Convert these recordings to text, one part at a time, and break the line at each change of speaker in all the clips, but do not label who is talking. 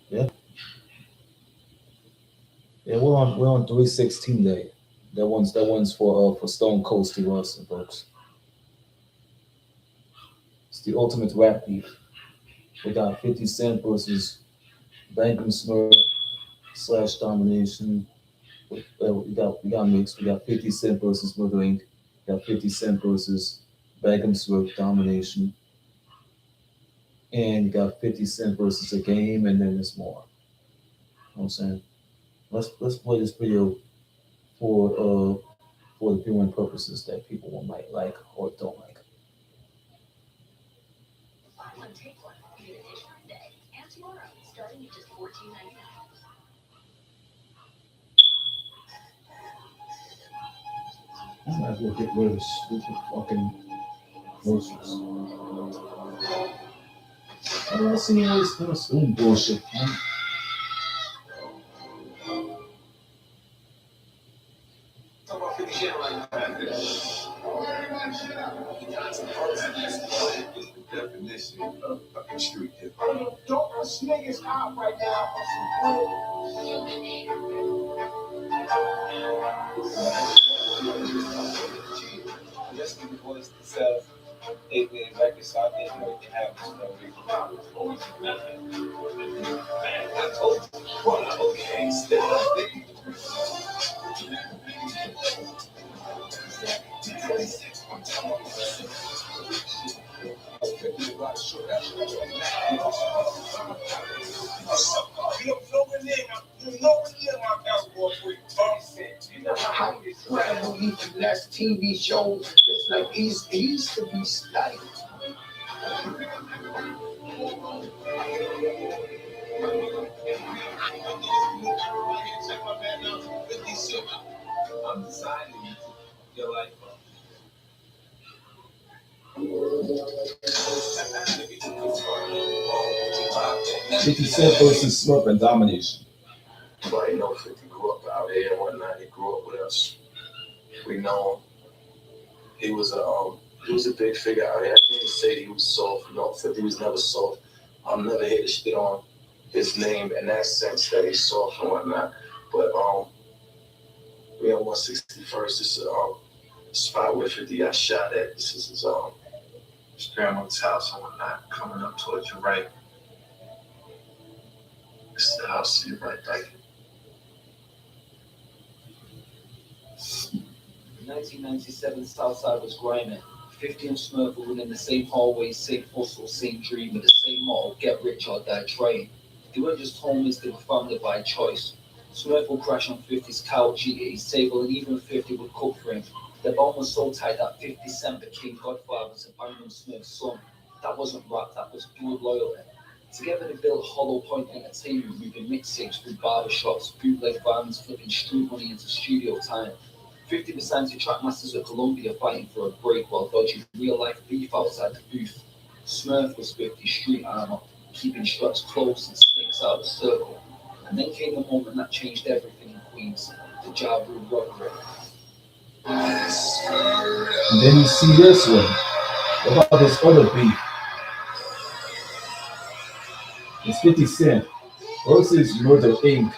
Yeah, yeah. We're on 316 day. That one's for Stone Cold Steve Austin, folks. It's the ultimate rap beef. We got 50 Cent versus Bankum Smurf slash Domination. We got mixed. We got 50 Cent versus Murder Inc. We got 50 Cent versus Bankum Smurf Domination, and you got 50 Cent versus a game, and then there's more. You know what I'm saying? Let's play this video for the viewing purposes that people might like or don't like. Buy one, take one. Get an issue today and tomorrow, starting at just $14.99. I might as well get rid of this stupid fucking groceries. I don't see all this bullshit. Man. Talk about 50 shit right now. Definition of fucking street hip hop. Don't push niggas out right now on some let's give the voice to self. 8 million records, so I think we can have this I told you, well, okay, step up, baby. Last TV shows, it's like he used to be studied. I'm designing your life. 50 Cent versus Smurf and Domination. Everybody know 50 grew up out there and whatnot. He grew up with us. We know him. He was a big figure out here. I can't say he was soft. No, 50 was never soft. I'm never here to shit on his name in that sense that he's soft and whatnot. But we on 161st. This is spot where 50 got shot at. This is his grandmother's house and whatnot, coming up towards your right. This is the house to your right, In 1997, the Southside was grimy. 50 and Smurf were in the same hallways, same hustle, same dream, with the same motto, get rich or die trying. They weren't just homies, they were family by choice. Smurf would crash on 50's couch, eat at his table, and even 50 would cook for him. Their bond was so tight that 50 Cent became godfather to Bantam Smurf's son. That wasn't rap, that was blood loyalty. Together they built Hollow Point Entertainment, moving mixtapes through barbershops, bootleg vans, flipping street money into studio time. 50 percent to trackmasters at Columbia fighting for a break while dodging real-life beef outside the booth. Smurf was 50 street armor, keeping struts close and snakes out of the circle. And then came the moment that changed everything in Queens, the Ja Rule robbery. And then you see this one. What about this other beef? It's 50 Cent versus Murder Inc.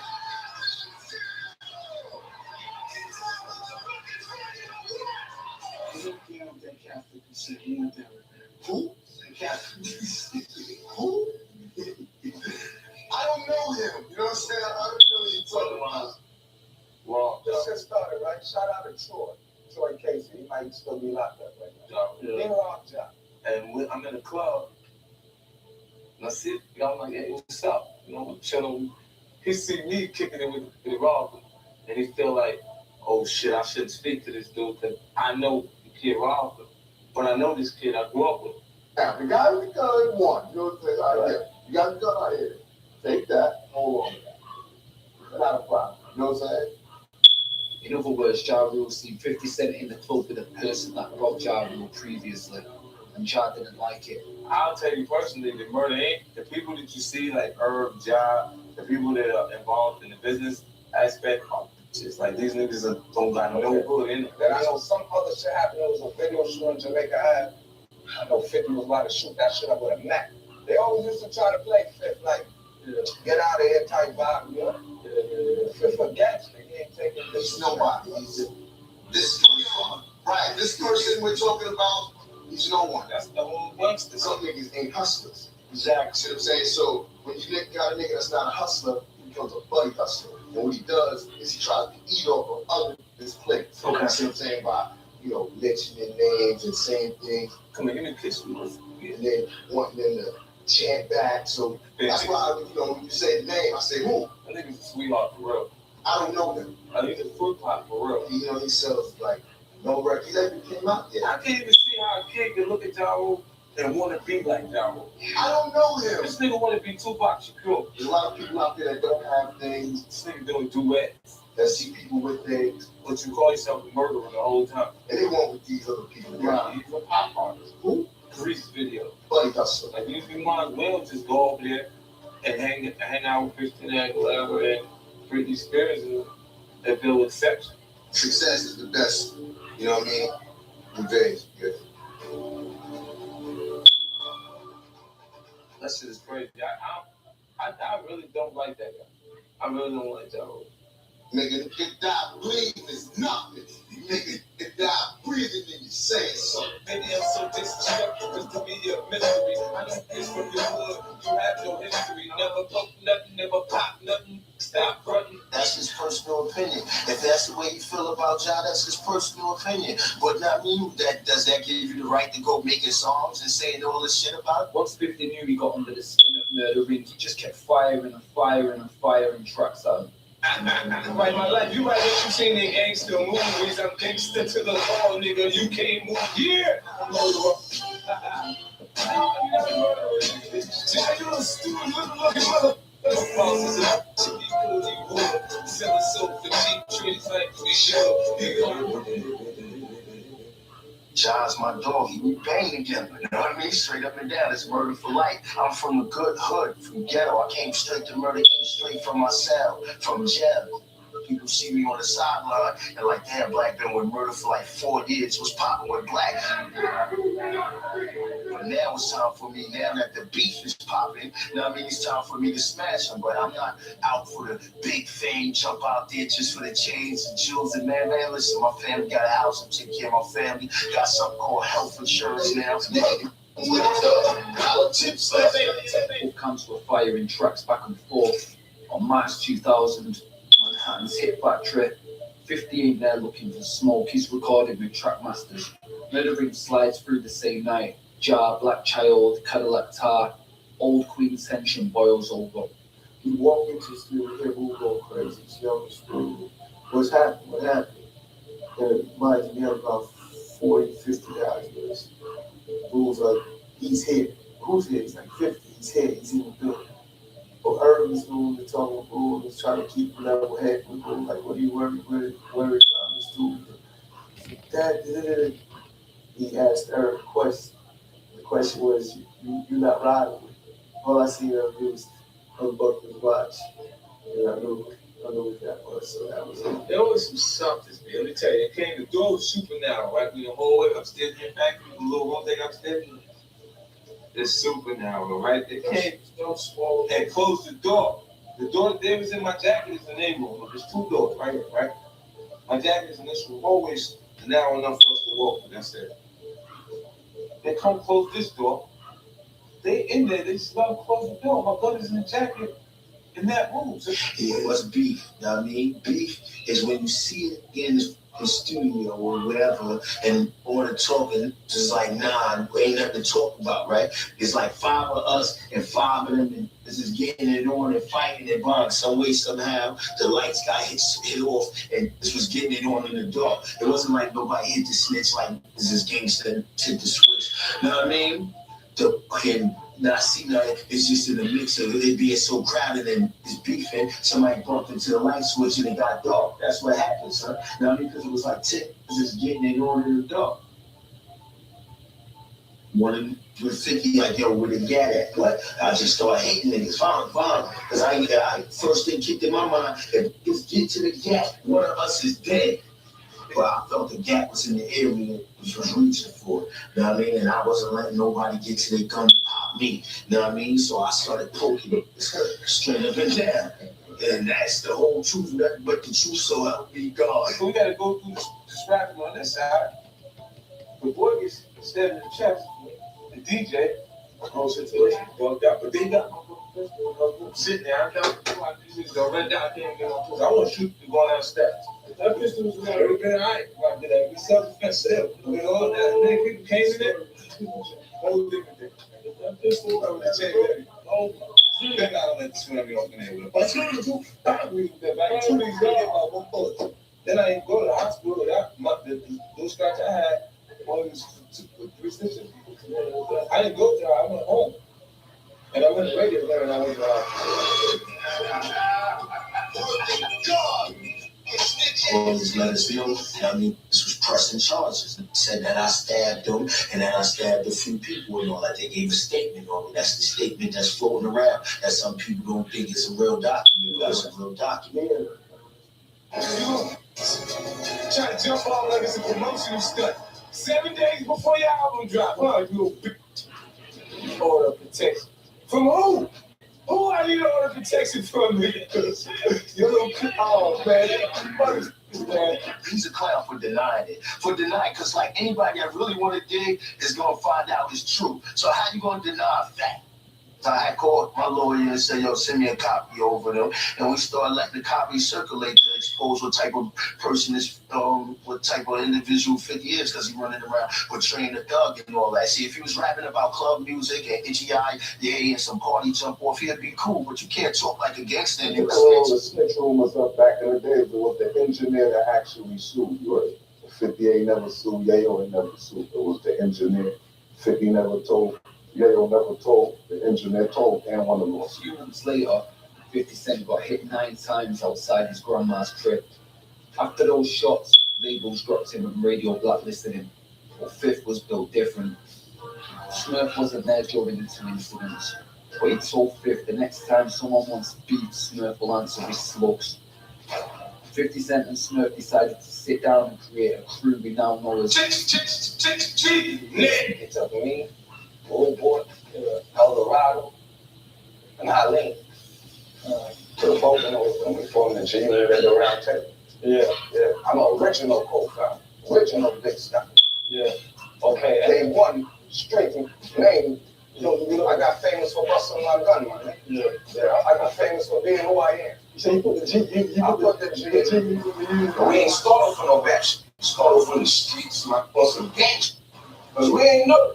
Who? Who? I don't know him. You know what I'm saying? I don't know who you're talking about. Well, this just started, right? Shout out to Troy. Troy Casey. He might still be locked up right now. Yeah. And when I'm in the club, and I see it, I'm like, hey, what's up? You know, we're chilling. He see me kicking it with Robin, and he feel like, oh shit, I shouldn't speak to this dude because I know the kid Robin, but I know this kid I grew up with. Yeah, the guy with the gun won. You know what I'm saying? Right here. You got the gun right here. Take that. Hold on. Not a problem. You know what I'm saying? In other words, Ja Rule seen 50 Cent in the club with a person that robbed Ja Rule previously, and Ja didn't like it. I'll tell you personally, the Murder Inc., the people that you see, like Herb, Ja, the people that are involved in the business aspect, are just like these niggas don't got no good in it. Then I know some other shit happened. There was a video shoot in Jamaica Ave. I know 50 was about to shoot that shit up with a Mac. They always used to try to play 50, like, Get out of here type vibe, you know? Forget you. He ain't taking this nobody. This person, right? This person we're talking about, he's no one. That's the whole gangster. Some niggas ain't hustlers. Exactly. See what I'm saying? So when you got a nigga that's not a hustler, he becomes a buddy hustler. And what he does is he tries to eat off of other people's plates. Okay. See what I'm saying? By, you know, mentioning names and saying things. Come here, give me a kiss. And then wanting them to chant back. So that's why, you know, when you say the name, I say, who? I think it's a sweetheart for real. I don't know him. I think it's a fruit pot for real. You know, he sells like no records. He never came out yet. I can't even see how a kid can look at Jaro and want to be like Jaro. I don't know him. This nigga want to be Tupac Shakur. There's a lot of people out there that don't have things. This nigga doing duets. That see people with things. But you call yourself a murderer the whole time. And they want with these other people. Right. He's a pop artist. Who? Grease video. Buddy hustle. Like, if you mind, we'll just go over there and hang out with Christian Aguilera and Britney Spears and feel exception. Success is the best, you know what I mean? Revenge, yeah. That shit is crazy. I really don't like that guy. I really don't like that role. Nigga, if die breathing is nothing. Nigga, if die breathing, then you say something. Maybe I'm so disrespectful because to me you're a mystery. I know this from your hood. You have no history. Never poke nothing, never pop nothing. Stop fronting. That's his personal opinion. If that's the way you feel about Ja, that's his personal opinion. But not me. Does that give you the right to go making songs and saying all this shit about it?
Once 50 knew he got under the skin of Murder Inc., he just kept firing tracks out.
Right, my life. You right what you seen in gangster movies. I'm gangster to the law, nigga. You can't move here. I'm murderer. You're a stupid little looking mother. Selling soap for cheap trees like we show.
Ja's my dog, we bang together, you know what I mean? Straight up and down, it's murder for life. I'm from a good hood, from ghetto. I came straight to Murder Inc., straight from my cell, from jail. People see me on the sideline and like, damn, Black been with Murder for like 4 years, was popping with Black. But now it's time for me, now that the beef is popping, you know what I mean? It's time for me to smash them, but I'm not out for the big fame, jump out there just for the chains and jewels. And man, listen, my family got a house, I'm taking care of my family, got something called health insurance now.
All comes to a fire in tracks back and forth. On March 2000, Manhattan's Hit Factory. 50 ain't there looking for smoke. He's recorded with Trackmasters. Murder Inc. slides through the same night. Jar, Black Child, Cadillac Tar, Old Queen's tension boils over.
You walk into the studio here, we'll go crazy. It's young school. What's happened? What happened? Mind you, we have about 40, 50 guys with us. Rules like, he's here. Who's here? He's like 50. He's here. He's in the building. But Irvin's doing the talking with Rule. He's trying to keep level head with Rule. Like, what are you worried with? Worried about this dude? Dad, he asked Irvin a question. The question was, you're not riding with me. All I see of is unbuckled his watch. And I knew what that was. So that was it. There was some something, man. Let me tell you, the door was super narrow, right? We the whole way upstairs in the back, the little one thing upstairs. It's super narrow, right? They came and closed the door. The door that was in my jacket is the name room. There's 2 doors right here, right? My jacket is in this room, always narrow enough for us to walk, and that's it. They come close this door. They in there, they just let them close the door. My brother's in the jacket in that room. So
yeah, what's beef? You know what I mean? Beef is when you see it in the studio or whatever and want to talk and just like, nah, ain't nothing to talk about, right? It's like 5 of us and 5 of them and this is getting it on and fighting and bond. Some way, somehow, the lights got hit off and this was getting it on in the dark. It wasn't like nobody hit the snitch like this is gangster hit the switch. You know what I mean? Not see nothing, it's just in the mix of it being so crowded and it's beefing. Somebody bumped into the light switch and it got dark. That's what happened, son. Now, because it was like 10, just getting it on in the dark. One of them was thinking like, yo, where the gat at? But I just started hating niggas, fine. Because I first thing kicked in my mind, if it's get to the gat, one of us is dead. But I felt the gap was in the area which was reaching for it. You know what I mean? And I wasn't letting nobody get to their gun and pop me. You know what I mean? So I started poking it. straight up and down. And that's the whole truth, nothing but the truth, so help me God.
So we gotta go through the scrapping on this side. The boy gets stabbed in the chest. The DJ, whole situation bugged out. But then you got my sitting there. I know he's gonna run down there and get my pistol. I want to shoot you going down the steps. That pistol was gonna have been alright. I did that. Self-defense still. You know, that many people came in there. Whole different thing. That pistol, I would have changed everything. Then I don't let the swim off in there. But back 2 weeks ago, I one bullet. Then I didn't go to the hospital. Those scratch I had, only was 3 stitches. I didn't go there. I went home. And I went to radio there and I went
All these letters, you know, I mean, this was pressing charges. It said that I stabbed them and that I stabbed a few people and all that. They gave a statement on it. That's the statement that's floating around that some people don't think is a real document. That's a real document.
Trying to jump all like it's a promotional stunt. 7 days before your album drop, huh? You a big order of protection. From who? Who I need an order of protection from me? You little oh man.
He's a clown for denying it. For denying, because like anybody that really want to dig is gonna find out it's true. So how you gonna deny a fact? So I called my lawyer and said, yo, send me a copy over them. And we started letting the copy circulate to expose what type of person this, what type of individual 50 is, because he's running around portraying a thug and all that. See, if he was rapping about club music and itchy eye, yeah, and some party jump off, he'd be cool, but you can't talk like a gangster in
the snitch rumors up back in the days. It was the engineer that actually sued, right? 50 ain't never sued, Yayo ain't never sued. It was the engineer. 50 never told. Yayo never told, the engineer told, and one of them.
A few months later, 50 Cent got hit 9 times outside his grandma's crib. After those shots, labels dropped him and radio blacklisted him. But Fifth was built different. SMURF wasn't there during the 2 incidents, but he told Fifth the next time someone wants beef, SMURF will answer with slugs. 50 Cent and SMURF decided to sit down and create a crew we now know as
It took me, Old Boy, Eldorado, and Eileen to the boat and we formed the G at the round table. Yeah. I'm an original co-founder, original big stuff. Yeah. Okay. Day one, straight from name. You know, I got famous for busting my gun, man. Yeah. I got famous for being who I am. So you put the G, I put the G. We ain't started from no batch. We started from the streets, like on some gangster. Because we ain't know.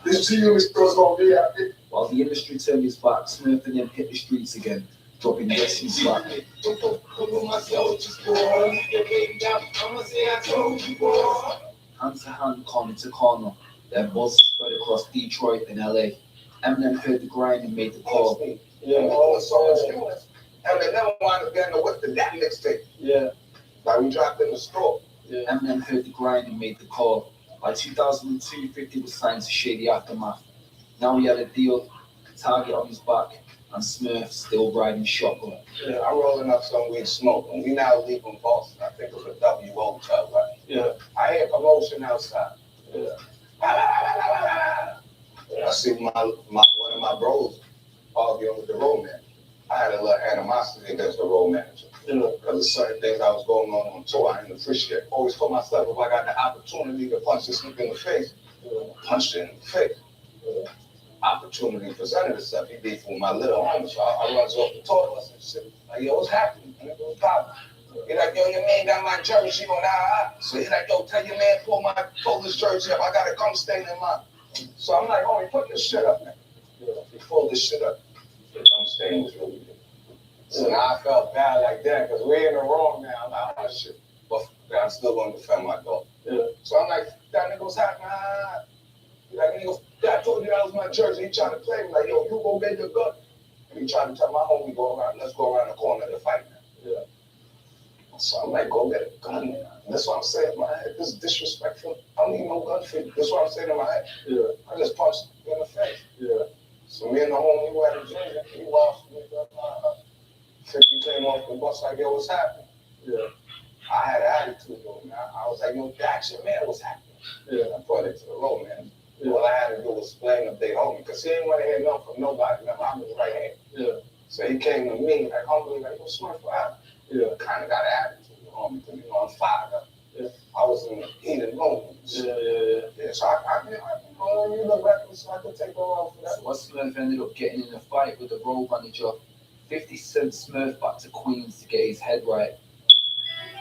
This G unit was gonna be out there.
While the industry turned his back, SMURF and him hit the streets again, dropping lessons back. Hand to hand, corner to corner, their buzz spread across Detroit and LA. Eminem heard the grind and made the call.
Yeah, all the songs units. Eminem wanted to get with the that mixtape. Yeah. Like we dropped in the store. Yeah.
Eminem heard the grind and made the call. By 2002, 50 was signed to Shady Aftermath. Now he had a deal, a target on his back, and SMURF still riding shotgun.
Yeah, I'm rolling up some weed smoke, and we now leaving Boston. I think it was a W hotel, right? Yeah. I hear commotion outside. Yeah. I see one of my bros arguing with the road manager. I had a little animosity against the road manager. Because there's certain things I was going on tour I didn't appreciate. Always told myself if I got the opportunity to punch this nigga in the face, punched it in the face. Opportunity presented itself. He beat with my little homie, so I runs off the toilet and shit. Like, yo, what's happening? And it was popping. He like, yo, your man got my jersey on. So he like, yo, tell your man pull this jersey up. I got a gum stain in mine. So I'm like, homie, put this shit up, man. He pulled this shit up. The gum stain was really good. So now I felt bad like that because we're in the wrong now. I'm like, oh shit. But I'm still going to defend my dog. Yeah. So I'm like, that nigga was happening. He's like, nigga, I told you that was my jersey. He trying to play me like, yo, you go get your gun. And he tried to tell my homie, let's go around the corner to fight now. Yeah. So I'm like, go get a gun, man. That's what I'm saying in my head. This is disrespectful. I don't need no gun for you. That's what I'm saying in my head. Yeah. I just punched him in the face. Yeah. So me and the homie who had a jersey, he lost me. 50 came off the bus like, yo, what's happening? Yeah. I had an attitude though, man. I was like, yo, action, man, what's happening? Yeah. I brought it to the road, man. Yeah. All I had to do was explain if they homie, because he didn't want to hear nothing from nobody. Remember, I was right hand. Yeah. So he came to me, like, humbly, like, yo, Smurf, I kind of got an attitude, you know, because, you know, I'm fired up. Yeah. I was in the heat of moments. Yeah, so I when you look back, so I could take off for that.
So what Smurf ended up getting in a fight with the road manager. 50 Cent Smurf back to Queens to get his head right.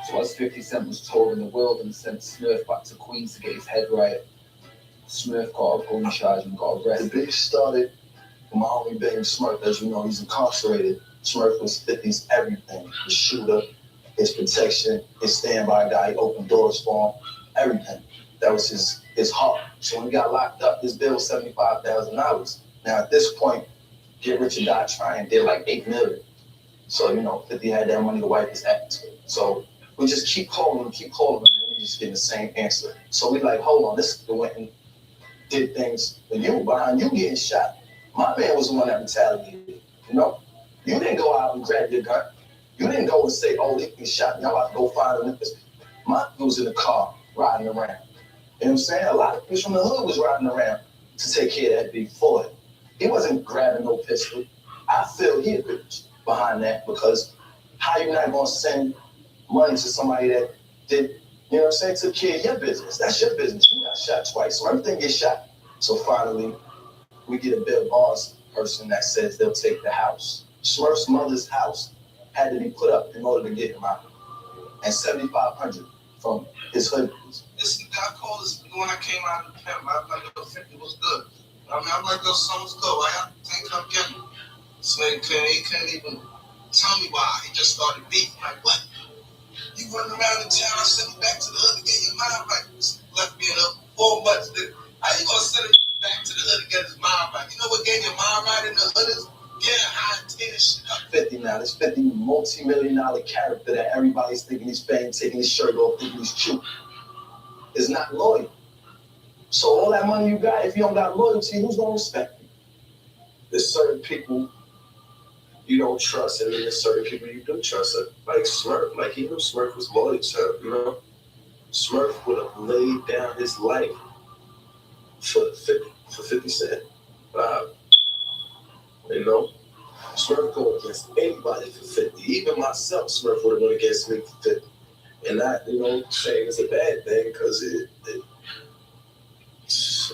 So as 50 Cent was touring the world and sent Smurf back to Queens to get his head right, Smurf got a gun charge and got arrested.
The beef started with my homie Big Smurf. As you know, he's incarcerated. Smurf was 50's everything. His shooter, his protection, his standby guy, he opened doors for him, everything. That was his heart. So when he got locked up, his bill was $75,000. Now at this point, Get Rich or Die Trying did like $8 million. So, you know, 50 had that money to wipe his ass. So we just keep calling him, and we just getting the same answer. So we like, hold on, this went and did things when you behind you getting shot. My man was the one that retaliated, you know? You didn't go out and grab your gun. You didn't go and say, oh, he shot me, I'm about to go find him. My dude was in the car riding around. You know what I'm saying? A lot of people from the hood was riding around to take care of that big for him. He wasn't grabbing no pistol. I feel he a behind that because how you not gonna send money to somebody that did, you know what I'm saying, took care of your business. That's your business. You got shot twice, so everything gets shot. So finally, we get a bill bonds person that says they'll take the house. Smurf's mother's house had to be put up in order to get him out. And $7,500 from his hood.
Listen, I called this when I came out of the camp. I was like, yo, 50 was good. I mean, I'm like, yo, son was good. Why y'all think I'm getting? So he couldn't even tell me why. He just started beefing. Like, what? You running around in town, I sent you back to the hood to get your mind right. Left me in the 4 months. How you gonna send him back to the hood to get his mind right? You know what getting your mind right in the hood is? Getting high and tearing shit up. 50 now, this 50 multi-million-dollar character that everybody's thinking he's paying, taking his shirt off, thinking he's cute, is not loyal. So all that money you got, if you don't got loyalty, who's gonna respect you? There's certain people you don't trust, and then there's certain people you do trust. Like Smurf, like he knew Smurf was loyal to him, you know? Smurf would have laid down his life for 50 Cent. You know? Smurf go against anybody for 50. Even myself, Smurf would have went against me for 50. And that, you know, saying it's a bad thing because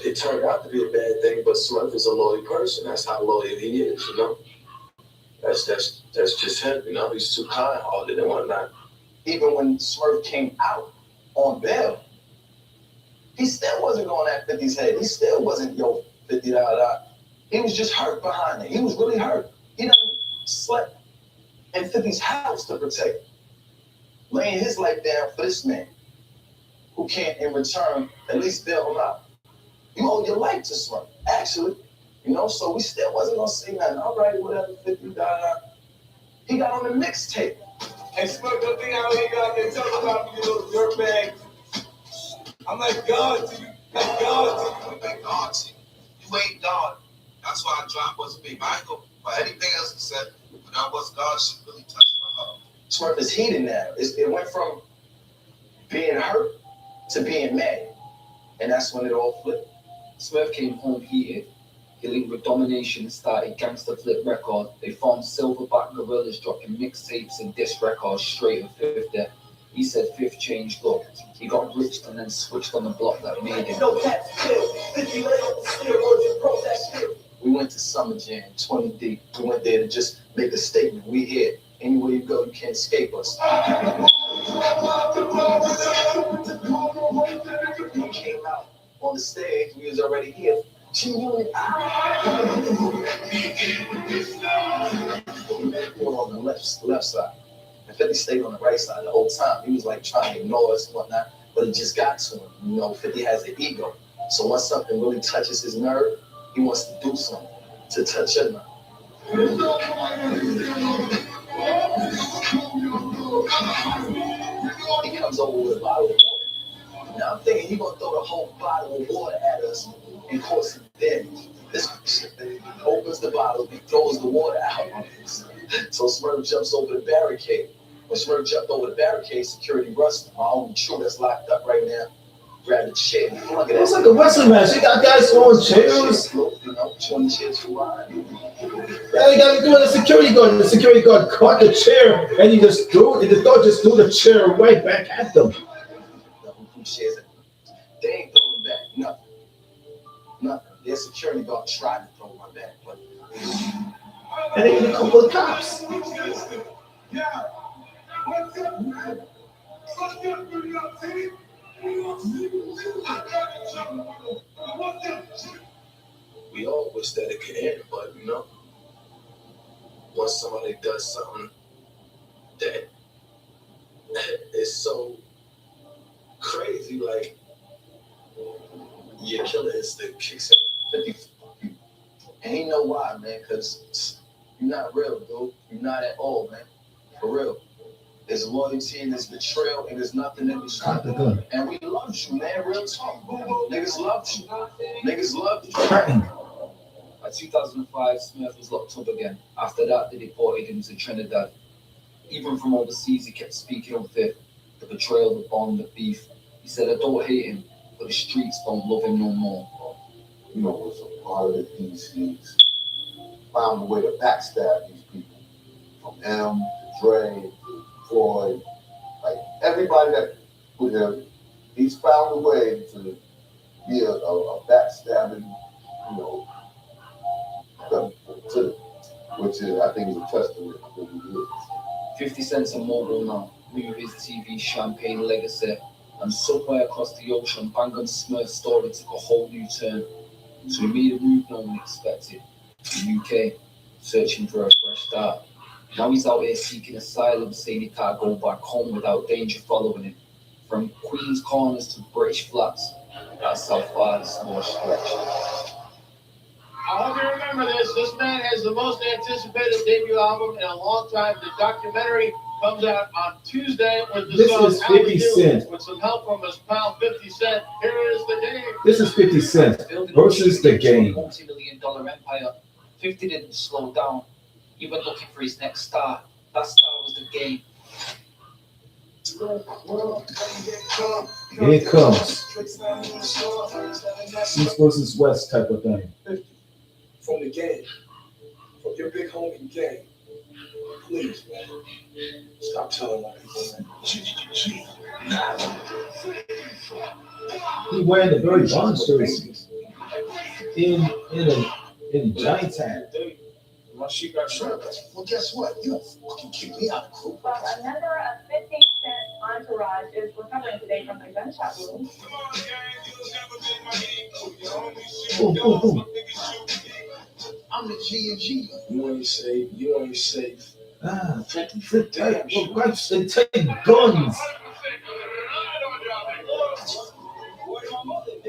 it turned out to be a bad thing, but Smurf is a loyal person. That's how loyal he is, you know? That's just him, you know? He's too kind-hearted and whatnot. Even when Smurf came out on bail, he still wasn't going at 50's head. He still wasn't, yo, 50 da. He was just hurt behind it. He was really hurt. He done slept in 50's house to protect him, laying his life down for this man who can't, in return, at least bail him out. You owe your life to Smurf, actually. You know, so we still wasn't gonna say nothing. All right, whatever, 50 da. He got on the mixtape. Hey, Smurf, don't think I ain't got there talking about me, you little dirtbag. I'm like God to you. Like God to you. Like God to you. You ain't God. That's why I dropped What's Big. I ain't go for anything else he said, but that was God shit really touched my heart.
Smurf is heated now. It went from being hurt to being mad. And that's when it all flipped.
Smurf came home heated. He linked with Domination and started Gangsta Flip Record. They formed Silverback Gorillas, dropping mixtapes and disc records straight at 50. He said Fifth changed look. He got rich and then switched on the block that made him. We went to Summer Jam, 20 deep. We went there to just make a statement. We here. Anywhere you go, you can't escape us. We came out on the stage. We was already here. On the left side. And 50 stayed on the right side the whole time. He was like trying to ignore us and whatnot, but it just got to him. You know, 50 has an ego. So once something really touches his nerve, he wants to do something to touch your nerve. He comes over with a bottle of water. Now I'm thinking he's gonna throw the whole bottle of water at us and cause some damage. This opens the bottle, he throws the water out on us. So Smurf jumps over the barricade. When Smurf jumped over the barricade, security rushed him. My homie True that's locked up right now. grab a chair. Look at
It's
that.
like a wrestling match. They got guys throwing chairs.
You know, 20 chairs for ride.
Yeah, they got to do the security guard. The security guard caught the chair and he just threw it. The dog just threw the chair right back at them.
The chairs, they ain't throwing back nothing. Nothing. Their security guard tried to throw my back, but
And they hit a couple of cops.
We all wish that it could end, but you know, once somebody does something that is so crazy, like your killer instinct kicks in.
50. And you know why, man? Because you're not real, dude. You're not at all, man. For real. There's loyalty and there's betrayal and there's nothing in between. And we loved you, man. Real talk. Niggas loved you. Niggas loved you. By 2005, SMURF was locked up again. After that, they deported him to Trinidad. Even from overseas, he kept speaking of the betrayal, the bond, the beef. He said, I don't hate him, but the streets don't love him no more.
You know, was a part of the DCs. Found a way to backstab these people. From M, Dre, Floyd, like everybody that with him, he's found a way to be a backstabbing, you know, which is, I think, is a testament to who he is.
50 Cent's a mogul now. Movies, TV, champagne, legacy, and somewhere across the ocean, Bang's SMURF story took a whole new turn. So he made a move no one expected. The UK, searching for a fresh start. Now he's out here seeking asylum, saying he can't go back home without danger following him. From Queen's Corners to British Flats, that's how far this war stretched.
I hope you remember this. This man has the most anticipated debut album in a long time. The documentary comes out on Tuesday with the song
This is 50 Cent.
With some help from his pal 50 Cent. Here is the game.
This is 50 Cent versus the game.
Multi-million-dollar empire. 50 didn't slow down. He went looking for his next star. That star was the game.
Here it comes. East versus West type of thing.
From the game, from your big homie game, please, man, stop telling my people, man.
He wearing the Barry Bonds jersey in a Giants hat.
My shit got shot.
Well, guess what? You don't fucking kick me out of the group.
Well, a member of 50 Cent entourage is recovering today from a gunshot wound.
Boom, boom, boom.
I'm the G and G.
You ain't safe. You ain't safe.
50 Cent type of gripes and take guns.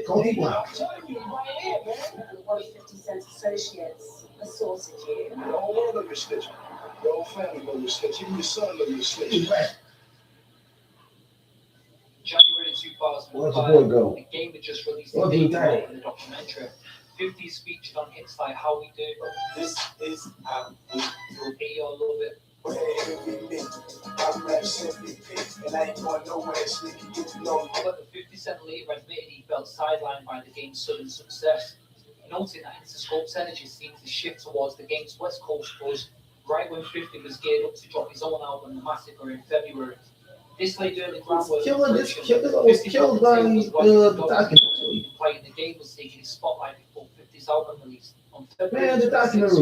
Call me wild.
One of 50 Cent's associates assaulted you.
Your whole world know you're snitching. Your whole family know you're snitching. Even your son know you're snitching.
January 2005,
Where's the boy go?
the game had just released
Where'd
a
he
debut
die?
in the documentary. 50's featured on hits like How We Do,
This is how we
Hey Yo Love It,
I'm and I ain't going nowhere. Sneaky, get to know.
but 50 Cent later admitted he felt sidelined by the game's sudden success, noting that Interscope's energy seemed to shift towards the game's West Coast buzz right when 50 was geared up to drop his own album, The Massacre, in February. This laid early groundwork for
This
production.
killer was killed by the documentary.
Playing the game was taking his spotlight before 50's album release. On February
Man, the documentary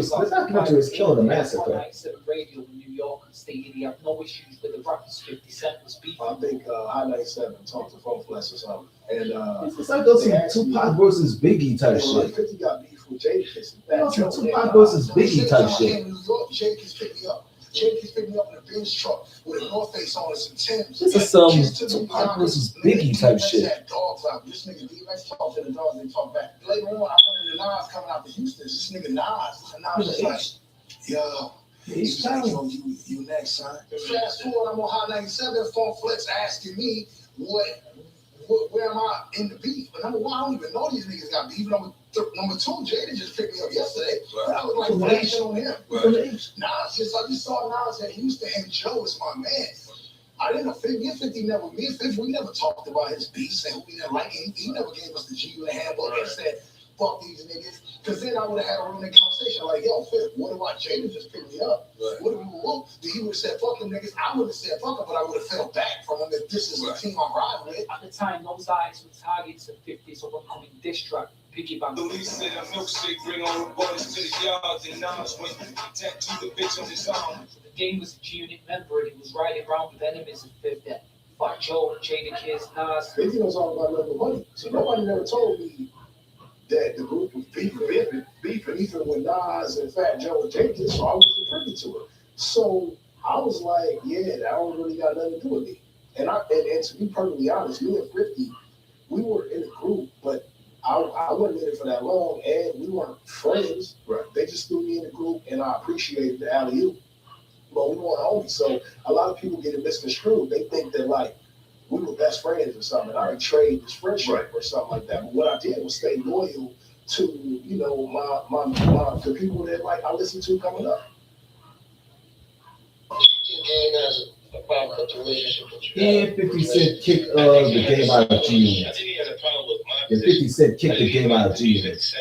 was killing the massacre.
197 radio in New York and stated he had no issues with the rappers 50 Cent was beefing.
I think High 97 talked to Phone Flex or something. And
It's like those some Tupac versus Biggie type shit.
50 got beef with Jadakiss.
You know, some Tupac versus Biggie type shit.
In New York, Jadakiss picked me up. Jadakiss picked me up in a Benz truck with a North Face on and some Timbs.
This is some Tupac versus Biggie type shit.
Dogs out. This nigga DMX talked to the dogs, they talk back. Later on, I run into Nas coming out to Houston. This nigga Nas. And Nas was like, yo.
He's
like,
telling
yo, you next, son. Fast forward, I'm on High 97, Phone Flex asking me where am I in the beef? But number one, I don't even know these niggas got beef. Number two, Jada just picked me up yesterday. Right. I was like flashing on him. Right. Nas, I just saw Nas at Houston, and Joe is my man. I I didn't know 50. Me and 50 never, me and 50, we never talked about his beefs and who we didn't like. He never gave us the G-Unit handbook and said, fuck these niggas. Because then I would have had a real conversation like, yo, Fifth, what about Jada just picked me up? Right. What if we were He would have said, fuck them niggas. I would have said, fuck them, but I would have fell back from him if this is the team I'm riding with.
At the time, those artists were targets of 50's upcoming diss track, Piggyback.
Police said a milkshake, bring all the boys to the yards and Nas went tattoo the bitch on his arm.
So the game was a G-Unit member and he was riding around with enemies of 50. Fat Joe, Jada Kids, Nas.
50 knows all about love and money. So nobody never told me that the group was beefing even with Nas and Fat Joe and Jada, so I wasn't privy to it. So I was like, yeah, that don't really got nothing to do with me. And to be perfectly honest, me and 50, we were in a group, but I wasn't in it for that long, and we weren't friends. Right. They just threw me in the group, and I appreciated the alley-oop. But we weren't homies, so a lot of people get it misconstrued. They think that, like, we were best friends or something. I betrayed this friendship or something like that. But what I did was stay loyal to, you know, the people that, like, I listened to coming up.
And 50 Cent kicked the game out of G-Unit.
I think he had a problem with my
And 50 Cent kicked the game out of G-Unit.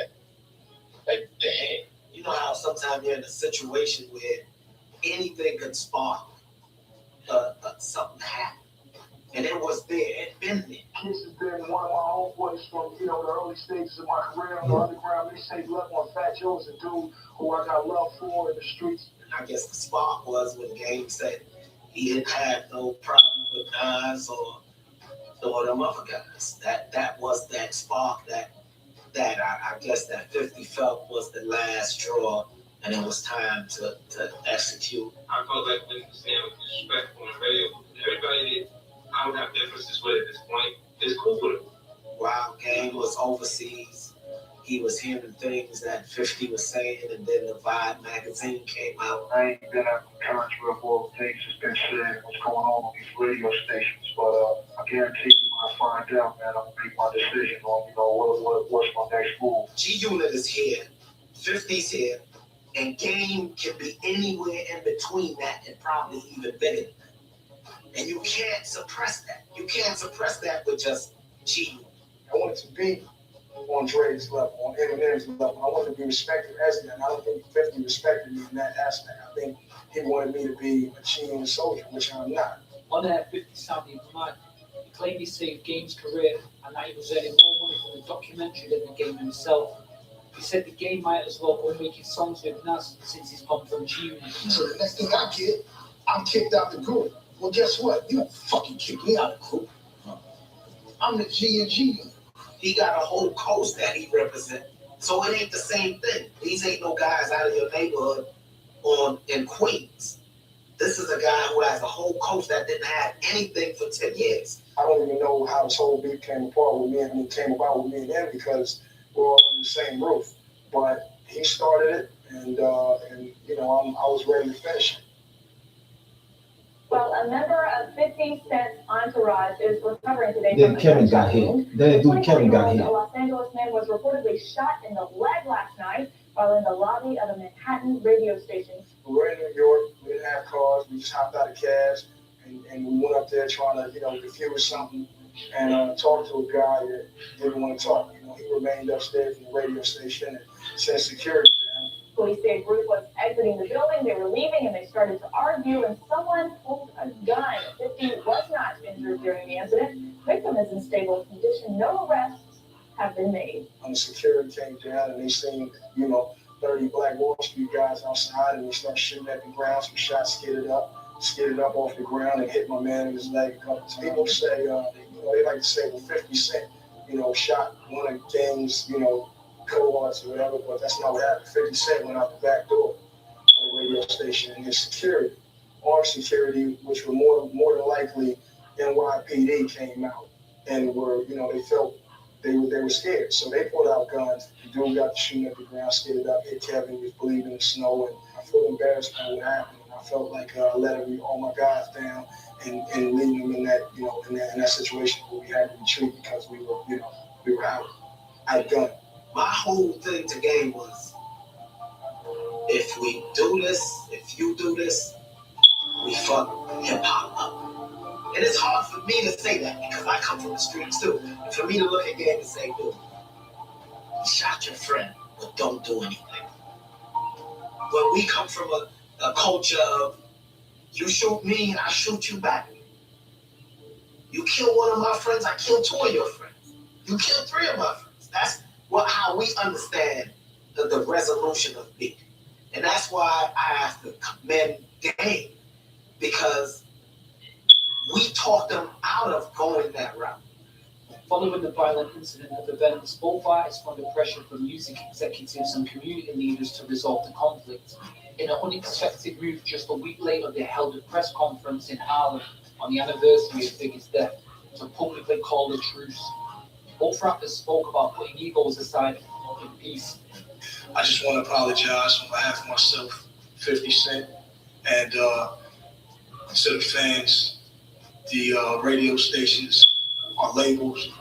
Like, damn. You know how sometimes you're in a situation where anything could spark something to happen. And it was there, it been there.
Kiss has been one of my homeboys from, you know, the early stages of my career on the underground. They say love on Fat Joe is a dude who I got love for in the streets.
And I guess the spark was when Game said he didn't have no problem with Nas or them other guys. That was that spark that I guess that 50 felt was the last straw, and it was time to execute.
I felt like when Sam was disrespectful on the radio, everybody that I would have differences with at this point is cool with him.
While Game was overseas, he was hearing things that 50 was saying, and then the Vibe magazine came out.
I ain't been at the current with all the things that's been said, what's going on these radio stations, but I guarantee you when I find out, man, I'm gonna make my decision on, you know, what's my next move.
G-Unit is here, 50's here, and Game can be anywhere in between that and probably even bigger. And you can't suppress that. You can't suppress that with just G-Unit.
I wanted to be on Dre's level, on Eminem's level. I wanted to be respected as that. And I don't think 50 respected me in that aspect. I think he wanted me to be a G-Unit soldier, which I'm not.
On that 50 sounding mad, he claimed he saved Game's career and that he was earning more money from the documentary than the Game himself. He said the Game might as well go making songs with Nas since he's come from G-Unit.
So the next thing I get, I'm kicked out the group. Well, guess what? You don't fucking kick me out of the group. I'm the G&G.
He got a whole coast that he represents. So it ain't the same thing. These ain't no guys out of your neighborhood in Queens. This is a guy who has a whole coast that didn't have anything for 10 years.
I don't even know how this whole beef came apart with me and came about with me and him because we're all under the same roof. But he started it, and you know, I was ready to finish it.
Well, a member of 50 Cent's entourage is recovering today
Then
from
Kevin
a
got
wound.
hit. Then dude Kevin got hit.
A Los Angeles man was reportedly shot in the leg last night while in the lobby of a Manhattan radio station.
We were in New York. We didn't have cars. We just hopped out of cabs, and we went up there trying to, you know, diffuse something and talk to a guy that didn't want to talk. You know, he remained upstairs in the radio station and sent security to him.
Police say a group was exiting the building. They were leaving and they started to argue and someone pulled a gun. 50 was not injured during the incident. Victim is in stable condition. No arrests have been made.
The security came down and they seen, you know, 30 Black Wall Street guys outside and they started shooting at the ground. Some shots skidded up off the ground and hit my man in his leg a couple times. People say, you know, they like to say, well, 50 Cent, you know, shot one of King's, you know, cohorts or whatever, but that's not what happened. 50 Cent went out the back door of the radio station and his security, our security, which were more than likely NYPD, came out and were, you know, they felt they were scared. So they pulled out guns. The dude got to shooting at the ground, skidded up, hit Kevin, he was bleeding in the snow, and I feel embarrassed by what happened. And I felt like I let all my guys down and leaving them in that, you know, in that situation where we had to retreat because we were out. Outgunned.
My whole thing to Game was, if we do this, if you do this, we fuck hip hop up. And it's hard for me to say that because I come from the streets too. And for me to look at Game and say, dude, you shot your friend, but don't do anything. When we come from a culture of you shoot me, I shoot you back. You kill one of my friends, I kill two of your friends. You kill three of my friends. That's how we understand the resolution of beef. And that's why I have to commend Game, because we talked them out of going that route.
Following the violent incident at events, both artists were under pressure from music executives and community leaders to resolve the conflict. In an unexpected move, just a week later, they held a press conference in Harlem on the anniversary of Biggie's death to publicly call a truce. Both rappers spoke about putting egos aside in peace.
I just want to apologize on behalf of myself, 50 Cent, and to the fans, the radio stations, our labels,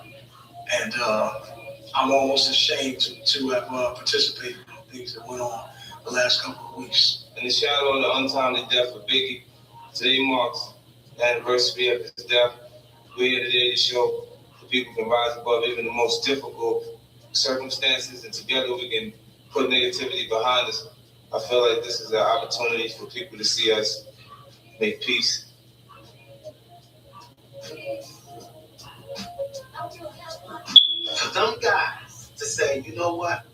and I'm almost ashamed to have participated in things that went on the last couple of weeks.
In the shadow of the untimely death of Biggie, today marks the anniversary of his death. We're here today to show that people can rise above even the most difficult circumstances, and together we can put negativity behind us. I feel like this is an opportunity for people to see us make peace.
For them guys to say, you know what,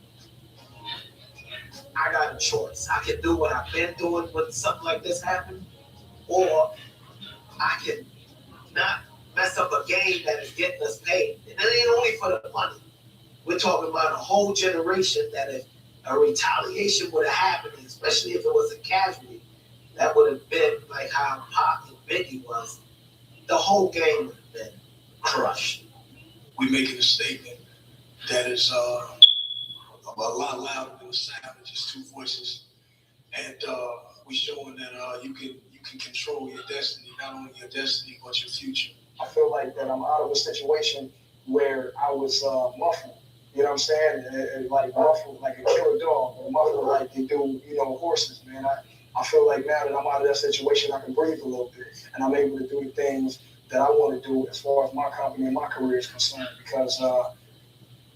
I got a choice. I can do what I've been doing when something like this happened, or I can not mess up a game that is getting us paid. And it ain't only for the money. We're talking about a whole generation that if a retaliation would have happened, especially if it was a casualty, that would have been like how Pac and Biggie was, the whole game would have been crushed.
We're making a statement that is a lot louder than the sound of just two voices, and we're showing that you can control your destiny, not only your destiny but your future.
I feel like that I'm out of a situation where I was muffled. You know what I'm saying? And like muffled like a killer dog, or muffled like you do, horses, man. I feel like now that I'm out of that situation, I can breathe a little bit, and I'm able to do the things that I want to do as far as my company and my career is concerned. Because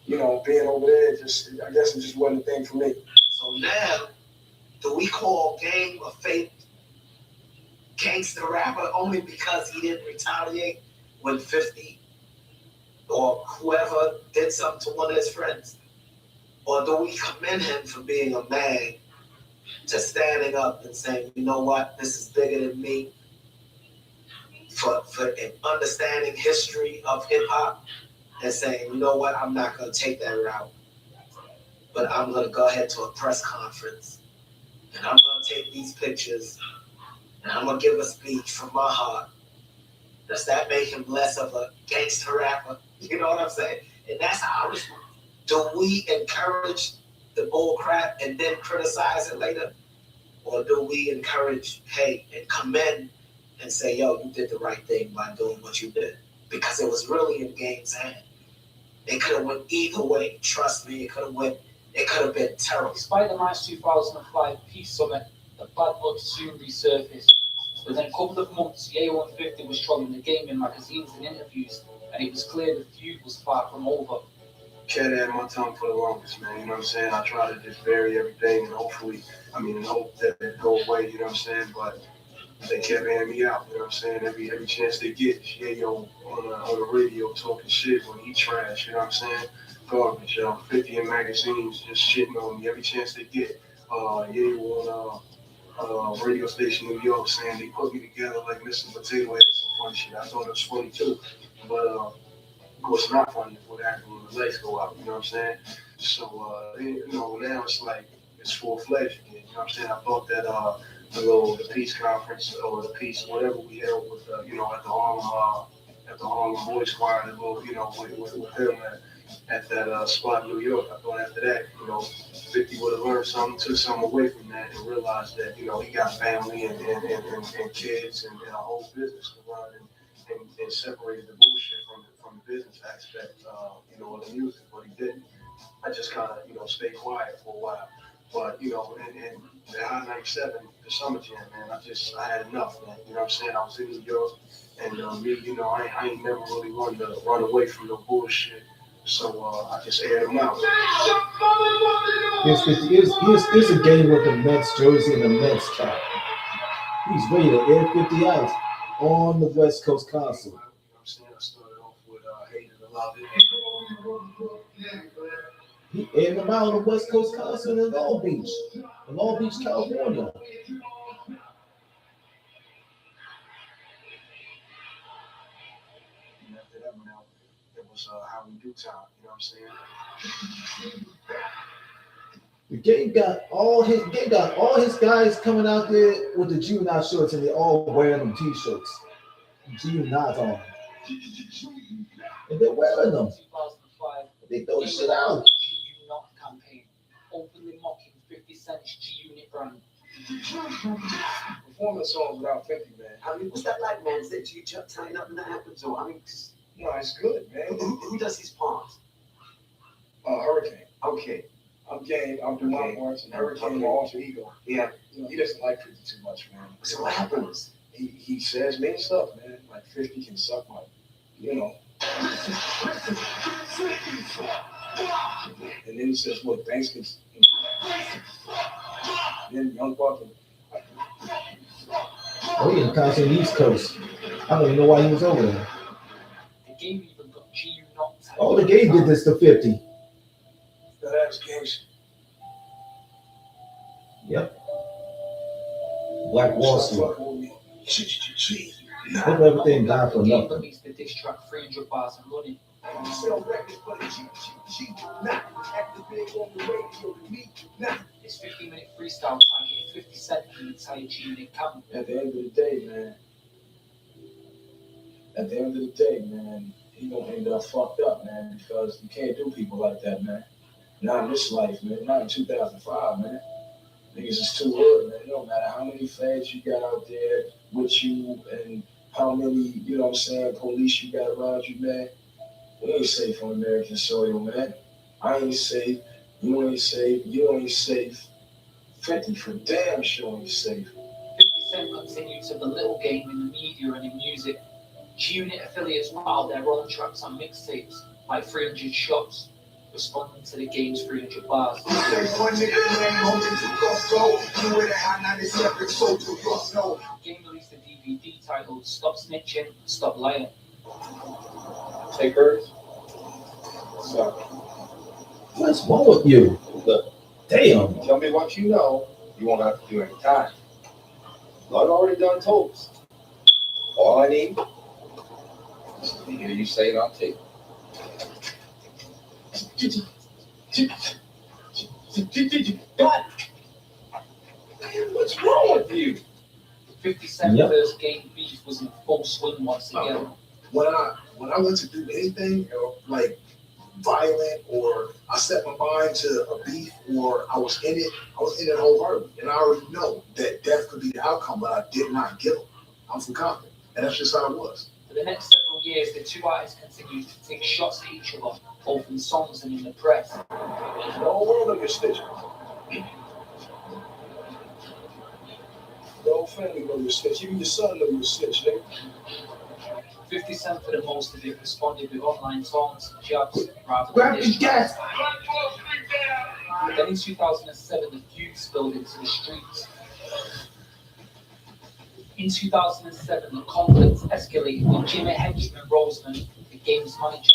being over there, I guess it just wasn't a thing for me.
So now, do we call Game a fake gangster rapper only because he didn't retaliate when 50 or whoever did something to one of his friends? Or do we commend him for being a man, to standing up and saying, you know what, this is bigger than me, for understanding history of hip hop, and saying, you know what, I'm not going to take that route, but I'm going to go ahead to a press conference, and I'm going to take these pictures, and I'm going to give a speech from my heart. Does that make him less of a gangster rapper? You know what I'm saying? And that's how I respond. Do we encourage the bull crap and then criticize it later? Or do we encourage, hey, and commend and say, yo, you did the right thing by doing what you did? Because it was really in Game's hand. It could have went either way. Trust me, it could have been terrible.
Despite the March 2005 Peace Summit, the bad blood soon resurfaced. Within a couple of months, Yayo and 50 was trolling the Game in magazines and interviews, and it was clear the feud was far from over.
Cat had my tongue for the longest, man. You know what I'm saying? I try to just bury everything and hope that it go away, you know what I'm saying? But they kept handing me out, you know what I'm saying? Every chance they get, Yayo on the radio talking shit when he trash, you know what I'm saying? Garbage, 50 in magazines just shitting on me every chance they get. Yayo on radio station in New York saying they put me together like Mr. Potato Head, some funny shit. I thought it was funny too, but of course not funny what happened when the lights go out, you know what I'm saying? So now it's like it's full-fledged again, you know what I'm saying? I thought that the peace conference or the peace whatever we held with at the Harlem Boys Choir, with them at that spot in New York. I thought after that, 50 would have learned something, took something away from that, and realized that, he got family and kids and a whole business to run, and separated the bullshit from the business aspect, of the music, but he didn't. I just kind of, stayed quiet for a while. But, and
the High 97, the Summer Jam, man. I had enough, man. You know what I'm saying? I was in New York, and me, you know, I ain't never really wanted to run away from no bullshit. So I just aired them out.
Here's a game with the Mets jersey and the Mets cap. He's ready to air 50 out on the West Coast console.
You know what I'm saying? I started off with Hate It or Love It.
He aired them out on the West Coast console in Long Beach, California.
And after that went out, it was How We Do Time. You know what I'm saying?
The game got all his guys coming out there with the juvenile shorts, and they all wearing them t-shirts. Juveniles on, and they're wearing them.
2005,
They throw the shit out.
G Not campaign, openly mocking 50 Cent's G Unit brand.
Performing songs without 50, man.
I mean, what's that like, man? Is it you tying up and that happens? Or I mean,
No, it's good, man.
who does his parts?
Hurricane.
Okay.
I'm game. I'm doing my parts, and Hurricane, my alter ego.
Yeah.
You know, he doesn't like 50 too much, man.
So what happens?
He says mean stuff, man. Like 50 can suck my, you know. And then he says, look, Banks can. Then Young Buck.
Oh, he in concert in the East Coast. I don't even know why he was over there.
The game even got G Not.
Oh, the game did this to 50.
That ass gangster.
Yep. Black Wall Street. Hope everything died for
The game
nothing.
released the diss track 300 bars and running. This 50-minute freestyle targeted 50 Cent in the entire G Unit camp.
At the end of the day, man, he gonna end up fucked up, man, because you can't do people like that, man. Not in this life, man. Not in 2005, man. Niggas is too hood, man. It don't matter how many feds you got out there with you and how many, you know what I'm saying, police you got around you, man. We ain't safe on American soil, man. I ain't safe. You ain't safe. You ain't safe. 50 for damn sure ain't safe.
50 Cent continued to belittle game in the media and in music. G-Unit affiliates filed their own tracks on mixtapes, like 300 Shots, responding to the game's 300 bars.
The
game released a DVD titled Stop Snitching, Stop Lying.
Take hers. So,
What's wrong with you?
look,
Damn.
tell me what you know. You won't have to do any time. I've already done told us. All I need is to hear you say it on tape.
God,
Man, what's wrong with you?
50 Cent
Yep.
first game beef was in full swing once again.
When I went to do anything, you know, like violent, or I set my mind to a beef, or I was in it wholeheartedly, and I already know that death could be the outcome, but I did not kill him. I'm from Compton, and that's just how it was.
For the next several years, the two artists continued to take shots at each other, both in songs and in the press.
The whole world of your snitching. The whole family know you're a snitch. Even your son know you're a snitch, nigga.
50 Cent, for the most of it, responded with online taunts and jabs rather than
Grab the
diss
gas.
Then in 2007, the feud spilled into the streets. In 2007, the conflict escalated when Jimmy Henchman Roseman, the game's manager,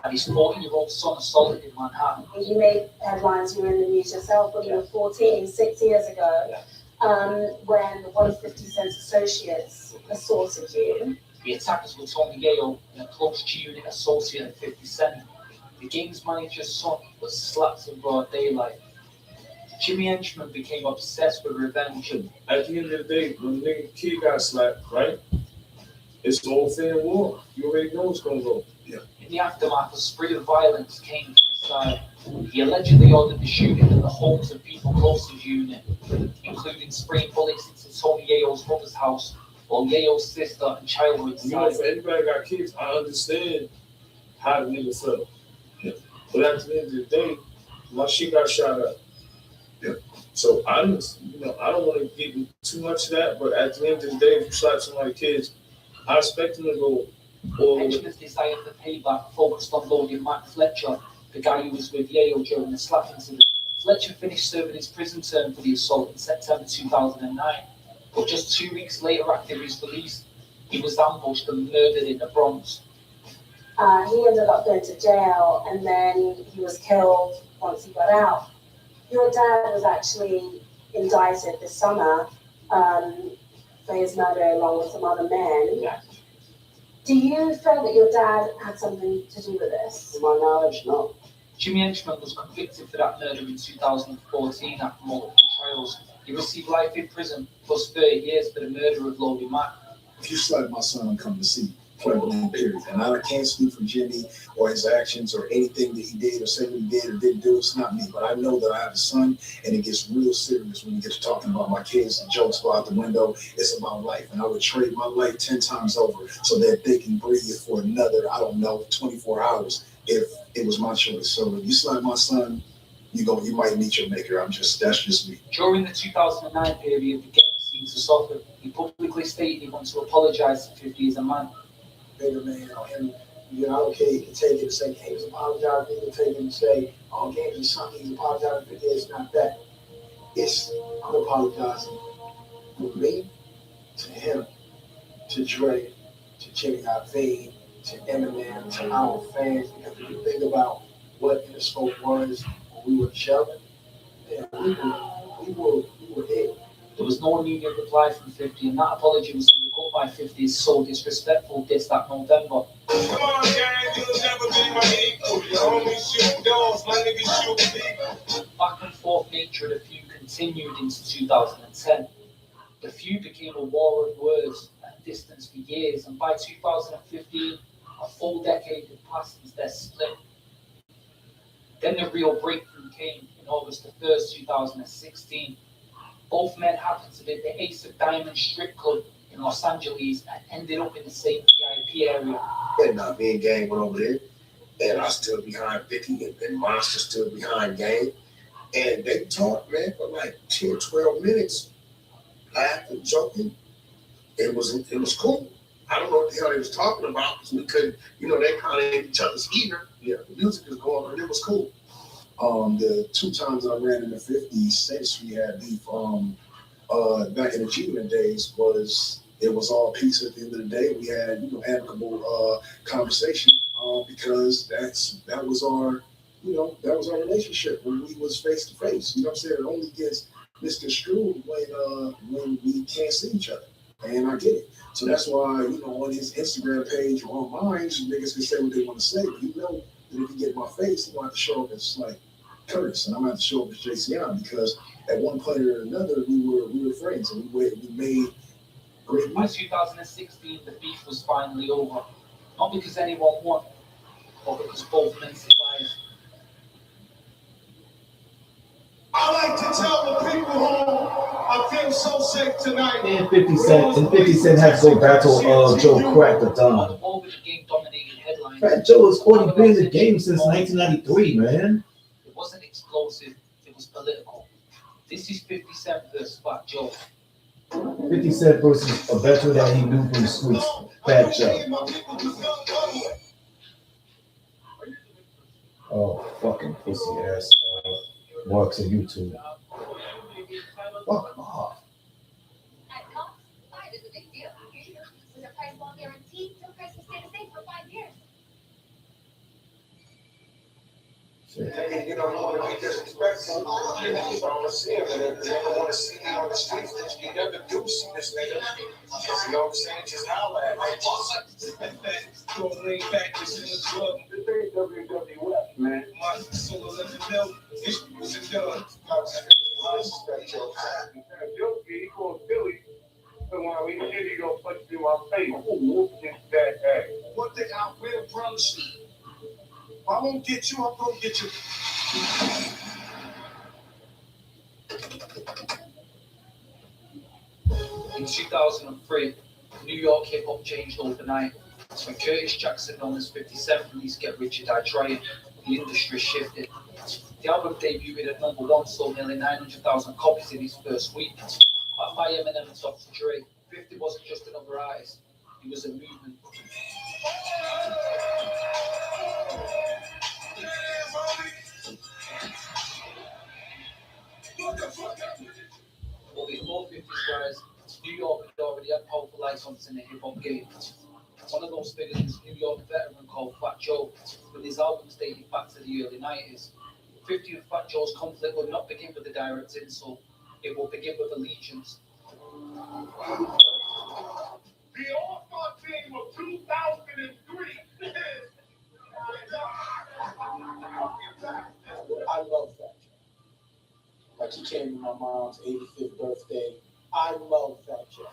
had his 14-year-old son assaulted in Manhattan.
You made headlines, you were in the news yourself when you were 14, 6 years ago, when one of 50 Cent's associates assaulted you.
The attackers were Tony Yale, and a close G-Unit associate of 50 Cent. The game's manager's son was slapped in broad daylight. Jimmy Henchman became obsessed with revenge.
At the end of the day, when the nigga kid got slapped, right? It's all fair war. You already know what's going to go.
In the aftermath, a spree of violence came from his side. He allegedly ordered the shooting at the homes of people close to the unit, including spraying bullets into Tony Yale's mother's house, while Yale's sister and child were
You know,
inside.
for anybody that got kids, I understand how the nigga felt. But at the end of the day, my shit got shot up.
So I don't want to get into too much of that, but at the end of the day, if you slap somebody's kids, I expect them to go all the way.
Benjamin's desire for payback focused on loading Matt Fletcher, the guy who was with Yale during the slap incident. Fletcher finished serving his prison term for the assault in September 2009, but just 2 weeks later after his release, he was ambushed and murdered in the Bronx.
He ended up going to jail, and then he was killed once he got out. Your dad was actually indicted this summer for his murder along with some other men.
Yeah.
Do you feel that your dad had something to do with this?
To my knowledge, no.
Jimmy Henchman was convicted for that murder in 2014 after multiple trials. He received life in prison plus 30 years for the murder of Loaded Matt.
If you slap my son, I'm coming to see you. Point blank, period. And I can't speak for Jimmy or his actions or anything that he did or said what he did or didn't do. It's not me. But I know that I have a son, and it gets real serious when you get to talking about my kids and jokes fly out the window. It's about life. And I would trade my life 10 times over so that they can breathe for another, 24 hours if it was my choice. So if you slap my son, you might meet your maker. That's just me.
During the 2009 period, the game seemed to soften. He publicly stated he wants to apologize to 50 as a man.
Bigger man on him. Okay, he can take it and say, hey, he's apologizing. He can take it and say, oh, games is something. He's apologizing for this, not that. I'm apologizing for me, to him, to Dre, to Jimmy Iovine, to Eminem, to our fans. Because if you think about what Interscope was when we were children, we were it.
There was no immediate reply from 50, and that apology was undercut by 50's so disrespectful diss that November.
Come on, gang, you'll never be my equal. You only shoot dogs, my niggas shoot people.
Back and forth nature of the feud continued into 2010. The feud became a war of words and distance for years, and by 2015, a full decade had passed since their split. Then the real breakthrough came in August 1st, 2016. Both men happened to be at the Ace of Diamonds strip club in Los Angeles and ended up in the same VIP area.
And me and Gang went over there, and I stood behind Vicky, and Monster stood behind Gang. And they talked, man, for like 10, 12 minutes, laughing, joking. It was cool. I don't know what the hell they was talking about, because we couldn't, they kind of in each other's ear. Yeah, the music was going on, and it was cool. The 2 times I ran in the 50s since we had beef back in the Cuban days it was all peace at the end of the day. We had amicable conversation because that was our relationship when we was face to face. You know what I'm saying? It only gets misconstrued when we can't see each other. And I get it. So that's why, on his Instagram page or on mine, niggas can say what they want to say. But that if you get in my face, you want to show up as like Curtis, and I'm going to have to show up as JCI, because at one point or another, we were friends, and we made great.
By 2016, the beef was finally over. Not because anyone won, but because both men survived.
I like to tell the people I feel so safe tonight.
And 50 Cent had to go battle Joe Crack the Don.
Over the game dominated headlines.
Fat Joe has 40 been in the game since 1993, man.
It wasn't explosive, it was political. This is 50 Cent versus Fat Joe.
50 Cent versus a veteran that he knew from the streets, Fat Joe. Oh, fucking pussy ass. Marks on YouTube. Fuck off.
At cost, 5 is a big deal. With a price won't guarantee, no price will stay the same for 5 years.
You don't want to be disrespectful. You don't want to see him, and you don't want to see him on the streets. You never do see this nigga. You know what I'm saying? Just holler at him. Go lay back, this in the club. This ain't WWF, man. My soul is in the middle. History was a done. I respect your time.
He called Billy. And when he did, he gonna punch me in my face. Who gets that ass?
One thing I will promise you. If I won't get you, I'm gonna get you.
In 2003, New York hip hop changed overnight. When Curtis Jackson, known as 50 Cent, released Get Rich or Die Trying, the industry shifted. The album debuted at #1, sold nearly 900,000 copies in its first week. Backed by Eminem and Dr. Dre, 50 wasn't just another artist, he was a movement. But before 50's rise, New York had already had powerful icons in the hip-hop game. One of those figures was New York veteran called Fat Joe, with his albums dating back to the early 90s. 50 and Fat Joe's conflict would not begin with a direct insult, it will begin with allegiance.
The All-Star team of 2003.
I love that. Like he came to my mom's 85th birthday. I love that joke.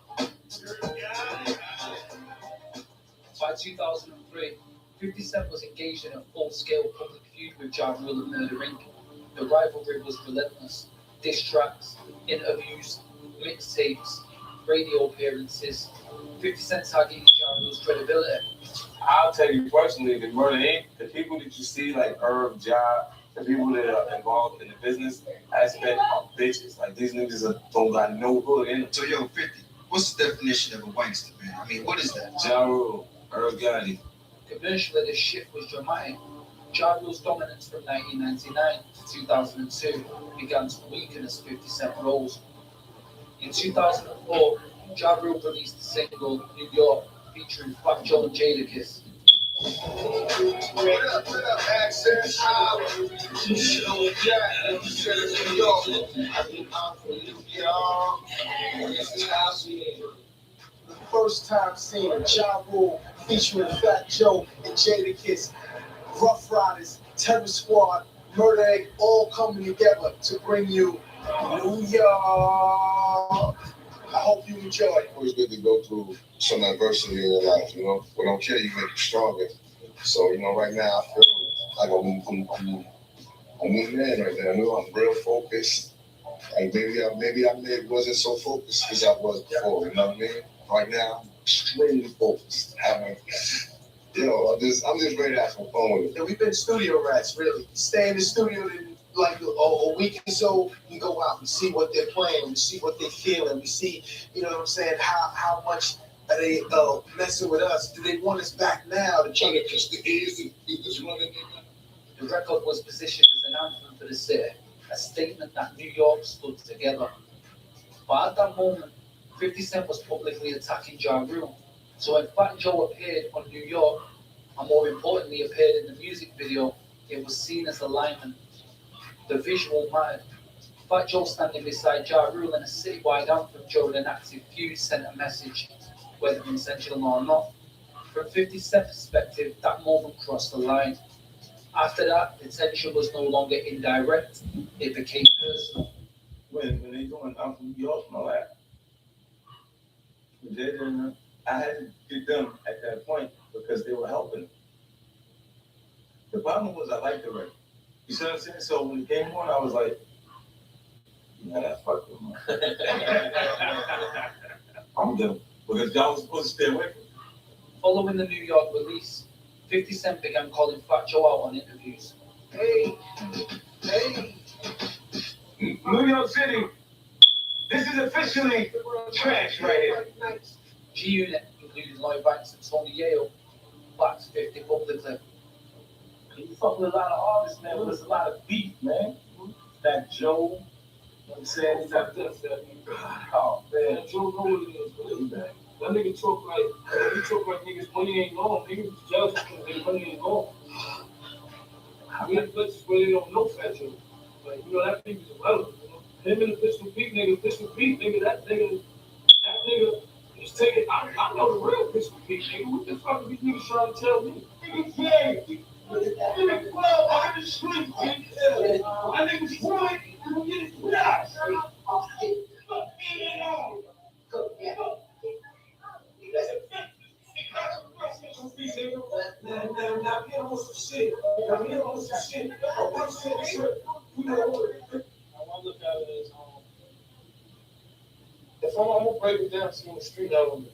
By 2003, 50 Cent was engaged in a full-scale public feud with Ja Rule and Murder Inc. The rivalry was relentless. Diss tracks, interviews, mixtapes, radio appearances. 50 Cent targeted Ja Rule's credibility.
I'll tell you personally, the Murder Inc., the people that you see, like Irv, Ja, the people that are involved in the business aspect are bitches. Like, these niggas don't got no hood in them.
So, yo, 50, what's the definition of a gangster, man? I mean, what is that?
Ja Rule, Irv Gotti.
Commercially, the shift was dramatic. Ja Rule's dominance from 1999 to 2002 began to weaken as 50 Cent rose. In 2004, Ja Rule released the single New York, featuring Fat Joe and Jadakiss.
What up, Access Highway? You show Jack, you said it's New York. I'm from New York. This is how she is.
The first time seeing Ja Rule featuring Fat Joe and Jadakiss, Rough Riders, Terror Squad, Murder Egg, all coming together to bring you New York. I hope you enjoy it.
Always good to go through some adversity in your life, you know. What don't kill you make you stronger. So, you know, right now I feel like I'm a new man right now. You know, I'm real focused. Like maybe I wasn't so focused as I was before. You know what I mean? Right now, I'm extremely focused. I'm just ready to have some fun with it.
And we've been studio rats, really. Stay in the studio like a week or so, we go out and see what they're playing, we see what they're feeling, we see, you know what I'm saying, how much are they messing with us? Do they want us back now to try to catch the ears and keep this running?
The record was positioned as an anthem for the city, a statement that New York stood together. But at that moment, 50 Cent was publicly attacking Ja Rule. So when Fat Joe appeared on New York, and more importantly appeared in the music video, it was seen as alignment. The visual mattered. Fat Joe standing beside Ja Rule in a citywide anthem during an active feud sent a message, whether intentional or not. From 50 Cent's perspective, that moment crossed the line. After that, the tension was no longer indirect, it became personal.
When they doing I'm from New York and all that, I had to get them at that point because they were helping. The problem was I liked the record. You see what I'm saying? So when it came on, I was like, yeah, fuck them. I'm done. Because y'all was supposed to stay away from me.
Following the New York release, 50 Cent began calling Fat Joe out on interviews.
Hey.
New York City, this is officially trash right here.
G-Unit, including Lloyd Banks and Tony Yale, backed 50 publicly.
You fuck with a lot of artists, man. There's a lot of beef, man. That Joe, you know what I'm saying? He's out there. Oh, man.
Joe know what it is, really, man. That nigga talk like niggas money ain't gone. Niggas jealous because their money ain't gone. We in places where they don't know Fat Joe. Like, you know, that nigga's irrelevant, you know. Him and the Pistol Pete nigga, that nigga is taking, I know the real Pistol Pete nigga. What the fuck are these niggas trying to tell me? Nigga, yeah. Nigga, well, I'm in the street, man. I niggas trying to get it back.
If I'm gonna break it down to the street element,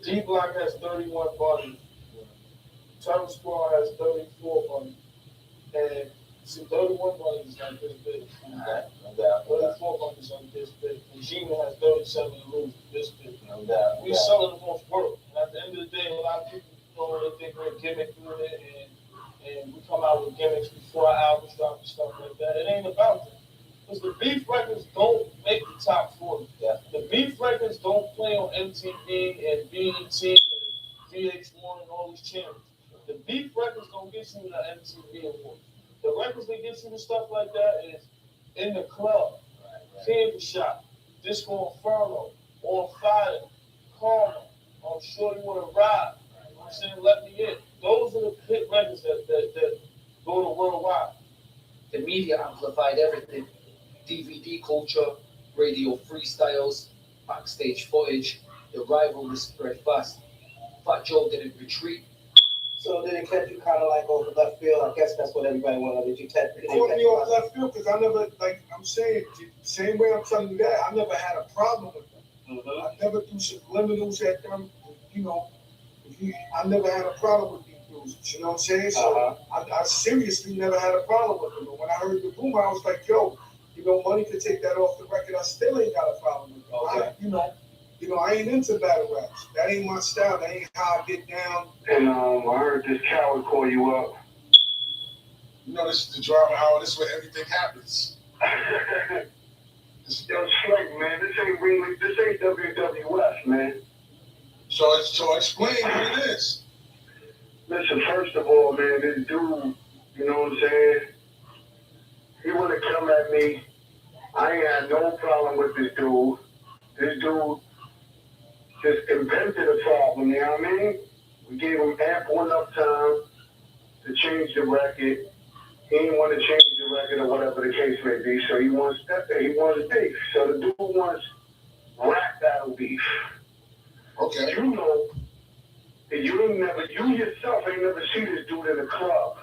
D Block has 31 bodies.
Terror Squad has 34 money. And see, 31 money is like this big. 34 money is like this big. And Gina has 37 to lose this big. We selling the most work. And at the end of the day, a lot of people, they think we're a gimmick doing it, and we come out with gimmicks before our albums drop and stuff like that. It ain't about that. Because the beef records don't make the top 40. Yeah. The beef records don't play on MTV and BET and VH1 and all these channels. The beef records don't get you the MTV award. The records that get you the stuff like that is in the club, Candy Shop, Disco Inferno, On Fire, Karma, I'm Sure You Wanna Ride. You know what I'm saying? Let Me In. Those are the hit records that go to worldwide.
The media amplified everything. DVD culture, radio freestyles, backstage footage. The rivalry spread fast. Fat Joe didn't retreat.
So did it catch you kind of like over left field? I guess that's what everybody wanted. Did you catch
It caught me off left field because I never, like I'm saying, the same way I'm telling you that, I never had a problem with them. I never threw subliminals at them, I never had a problem with these dudes, you know what I'm saying? So I seriously never had a problem with them. But when I heard the boom, I was like, yo, Money could take that off the record. I still ain't got a problem with them. Okay. I ain't into battle raps. That ain't my style. That ain't how I get down.
And I heard this coward call you up.
This is the drama hour. This is where everything happens.
Yo, Slick, man, this ain't WWF, man.
So explain what it is.
Listen, first of all, man, this dude, you know what I'm saying? He want to come at me. I ain't had no problem with this dude. This dude just invented a problem, you know what I mean? We gave him ample enough time to change the record. He didn't want to change the record or whatever the case may be, so he wants beef. So the dude wants rap battle beef.
Okay.
You yourself ain't never seen this dude in a club.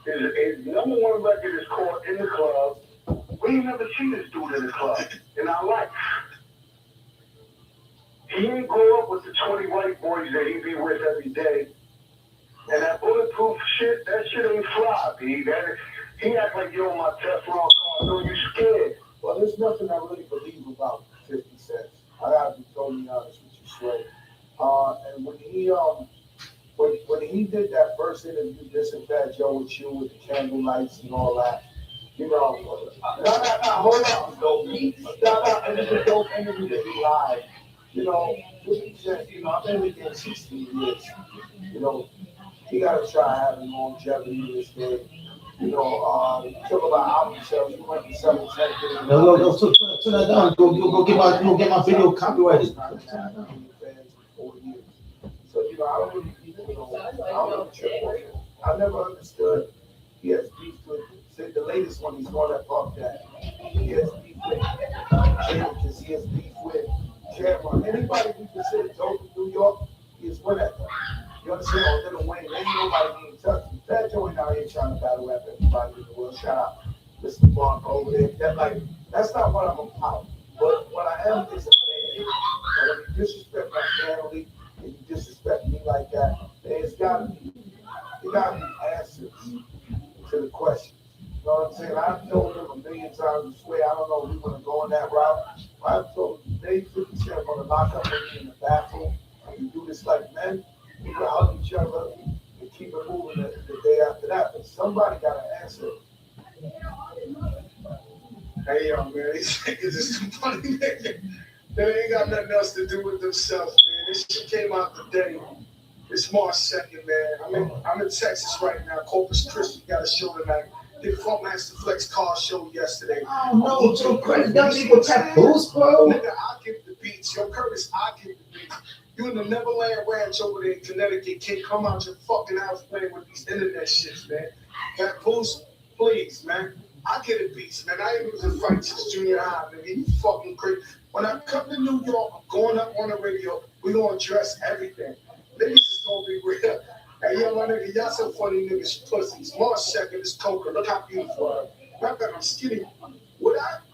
His number one record is called In the Club. We ain't never seen this dude in the club in our life. He ain't grow up with the 20 white boys that he be with every day. And that bulletproof shit, that shit ain't fly, B. He act like you're on my Teflon car. No, you scared.
Well, there's nothing I really believe about 50 Cent. I gotta be totally honest with you, Sway. And when he did that first interview, this and Fat Joe with you, with the candle lights and all that, hold on. And it's a dope interview that he lied. 50 Cent, I've been with him 16 years. He gotta try having longevity in this game. Talk about album sales, you might be selling 10
No, turn that down. Go get my video copyrighted.
So, I don't really, trip on it. I never understood. He has beef with, the latest one, he's going to Puff Daddy. He has beef with Jadakiss. He has beef with Cameron. Anybody we consider dope in New York, he is win at them. You understand? Or Little Wayne, ain't nobody being touched. Fat Joe ain't out here trying to battle rap everybody in the world. Shout out Mr. Blanco over there. That's not what I'm about. But what I am is a fan. And when you disrespect my family, and you disrespect me like that, there's gotta be answers to the questions. You know what I'm saying? I've told him a million times, I swear, I don't know if we want to go on that route. I've told him, they 50 Cent want to lock up with me in the bathroom, and we do this like men. We can hug each other and keep it moving the day after that. But somebody got to answer.
Hey, yo, man, these niggas is some funny niggas. They ain't got nothing else to do with themselves, man. This shit came out today. It's March 2nd, man. I'm in Texas right now. Corpus Christi got a show tonight. Did Funkmaster Flex car show yesterday.
Oh no, Joe Curtis got people tattoos, bro.
Nigga, I give the beats. Yo, Curtis, I give the beats. You in the Neverland Ranch over there in Connecticut, can't come out your fucking house playing with these internet shits, man. Tattoos, please, man. I get the beats, man. I ain't losing fights since junior high, man. You fucking crazy. When I come to New York, I'm going up on the radio. We gonna address everything. Niggas is gonna be real. Hey, yo, my nigga, y'all some funny niggas, pussies. March 2nd is Coca. Look how beautiful I am. Matter of fact, I'm skinny.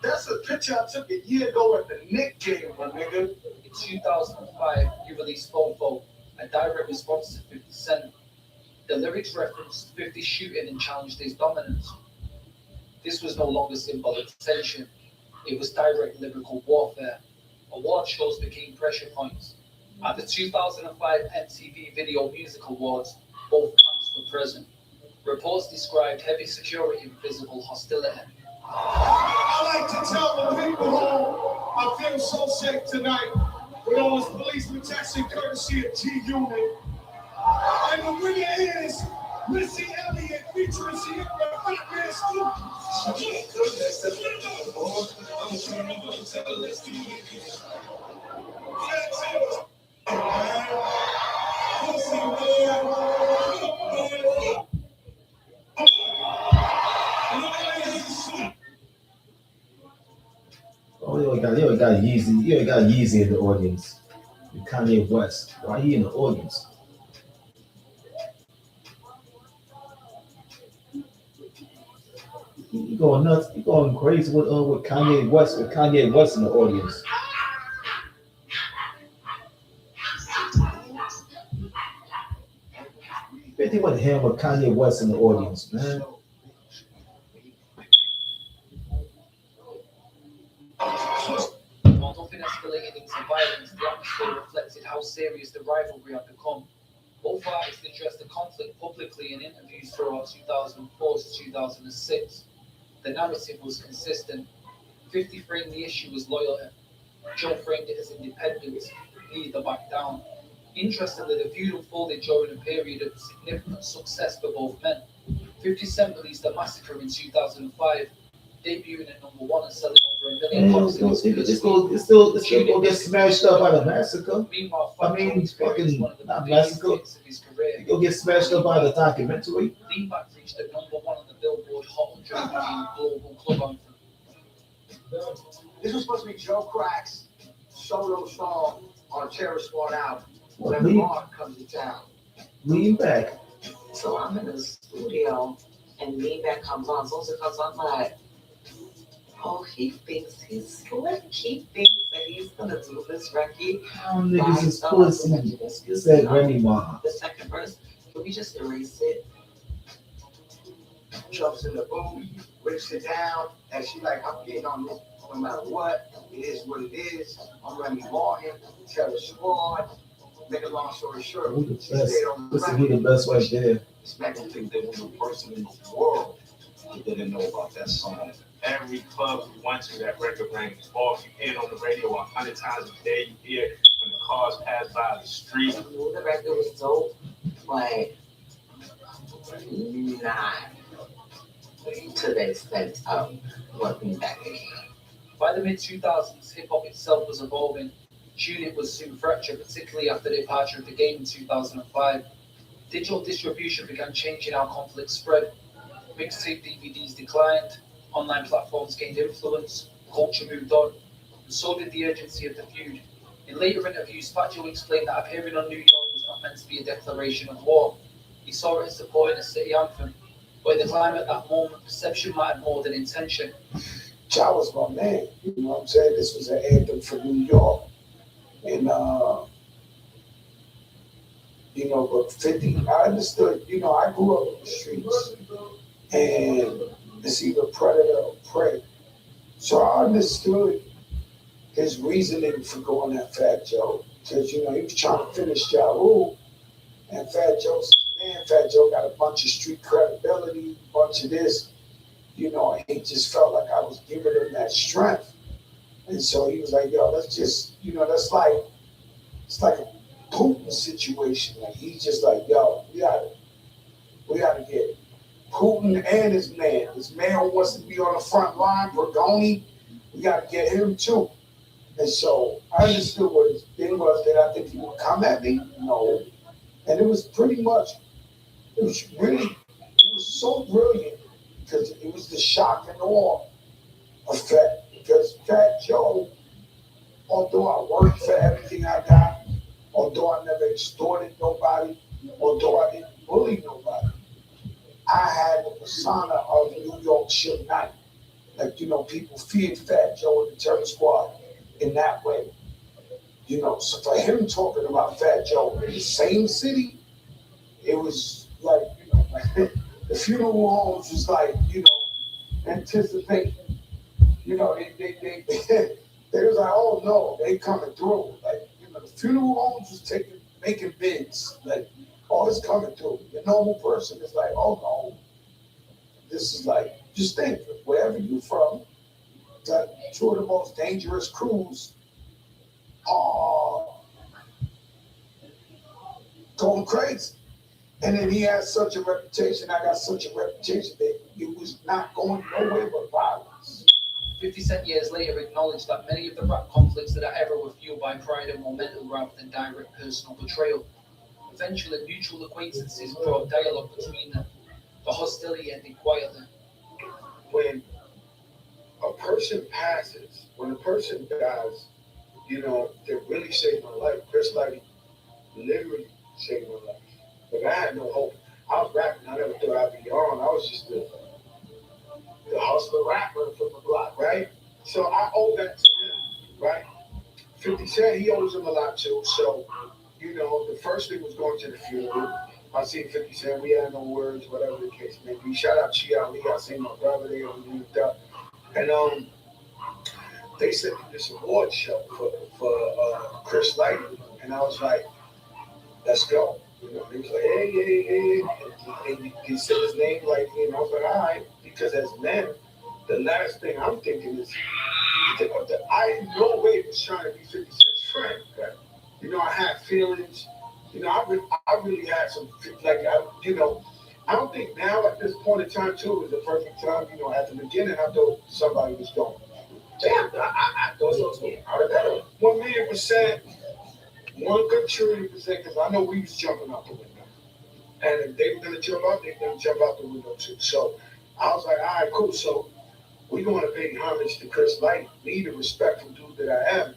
That's a picture I took a year ago at the Knick game, my nigga.
In 2005, you released Fofo, a direct response to 50 Cent. The lyrics referenced 50's shooting and challenged his dominance. This was no longer symbolic tension. It was direct lyrical warfare. Award shows became pressure points. At the 2005 MTV Video Music Awards, both camps were present. Reports described heavy security and physical hostility.
I like to tell the people I feel so safe tonight with all this police protection courtesy of G-Unit. And the winner is Missy Elliott featuring Sierra Fatman Scoop.
Oh, you ain't got Yeezy. You ain't got Yeezy in the audience. And Kanye West. Why he in the audience? You going nuts? You going crazy with Kanye West? With Kanye West in the audience? They went ham with Kanye West in the audience, man.
While nothing escalated into violence, the atmosphere reflected how serious the rivalry had become. Both artists addressed the conflict publicly in interviews throughout 2004 to 2006. The narrative was consistent. 50 framed the issue as loyalty. Joe framed it as independence. Neither backed down. Interestingly, the feud unfolded during a period of significant success for both men. 50 Cent released The Massacre in 2005, debuting at #1 and selling over 1 million copies.
It's still gonna get smashed up by The Massacre.
Meanwhile,
I mean, fucking not Massacre. You go get smashed up by the documentary.
Leanback reached at #1 on the Billboard Hot 100 global club anthem.
This was supposed to be Joe Crack's solo song on Terror Squad album.
What,
When Mark comes to town.
Lean back.
So I'm in the studio and Leanback comes on. So it comes on like, oh, he thinks he's slick. He thinks that he's gonna do this record.
Oh, niggas is pussy. You said Remy Ma.
The second verse, can we just erase it?
Jumps in the booth, whips it down, and she like, I'm getting on this no matter what. It is what it is. I'm Remy Martin, Terror Squad. Make a long story short,
Who the
she
best?
stayed on the
This would be the best right there.
I don't think there was a person in the world who didn't know about that song. Every club you went to, that record rang off. You hear it on the radio 100 times a day. You hear it when the cars pass by the street.
I knew the record was dope, but not to the extent of what Leanback is.
By the mid-2000s, hip-hop itself was evolving. Tuning was soon fractured, particularly after the departure of the game in 2005. Digital distribution began changing how conflict spread. Mixtape DVDs declined, online platforms gained influence, culture moved on, and so did the urgency of the feud. In later interviews, Fat Joe explained that appearing on New York was not meant to be a declaration of war. He saw it as supporting a city anthem, but in the climate at that moment, perception mattered more than intention.
Ja was my man, you know what I'm saying? This was an anthem for New York. And, you know, but 50, I understood, you know, I grew up in the streets. And it's either predator or prey. So I understood his reasoning for going at Fat Joe. Because, you know, he was trying to finish Ja Rule. And Fat Joe said, man, Fat Joe got a bunch of street credibility, a bunch of this. You know, and he just felt like I was giving him that strength. And so he was like, yo, let's just, you know, it's like a Putin situation. Like he's just like, yo, we gotta get Putin and his man. His man who wants to be on the front line, Bergoni, we gotta get him too. And so I understood what his thing was. That I think he would come at me? No. And it was pretty much, it was so brilliant because it was the shock and awe effect. Because Fat Joe, although I worked for everything I got, although I never extorted nobody, although I didn't bully nobody, I had the persona of New York Suge Knight. Like, you know, people feared Fat Joe and the Terror Squad in that way. You know, so for him talking about Fat Joe in the same city,
it was like, you know, like the funeral homes was like, you know, anticipating. You know, they they was like, oh no, they coming through. Like, you know, the funeral homes was making bids. Like, oh, it's coming through. The normal person is like, oh no, this is like, just think, wherever you from, got two of the most dangerous crews are going crazy. And then he has such a reputation, I got such a reputation that it was not going nowhere but violence.
50 Cent years later acknowledged that many of the rap conflicts of that era were fueled by pride and momentum rather than direct personal betrayal. Eventually, mutual acquaintances brought dialogue between them. The hostility ended quietly.
When a person passes, when a person dies, you know, they really saved my life. Chris Lighty literally saved my life. But I had no hope. I was rapping, I never thought I'd be on. I was just the hustler rapper from the block, right? So I owe that to him, right? 50 Cent, he owes him a lot too. So, you know, the first thing was going to the funeral. I seen 50 Cent, we had no words, whatever the case may be. Shout out Chi Ali, I seen my brother there, we moved up. And they sent me this award show for Chris Lighty. And I was like, let's go. You know, he was like, hey. And he said his name like, you know, I was like, all right. Because as men, the last thing I'm thinking is, I in no way was trying to be 50 Cent's friend. Right? You know, I had feelings. You know, I really had some, like, you know, I don't think now at this point in time, too, was the perfect time. You know, at the beginning, I thought somebody was going. Damn, I thought so too. I would have 1,000,000%, 1,000,000,000%, because I know we was jumping out the window. And if they were going to jump out, they were going to jump out the window too. So I was like, all right, cool. So we're going to pay homage to Chris Lighty, me, the respectful dude that I am.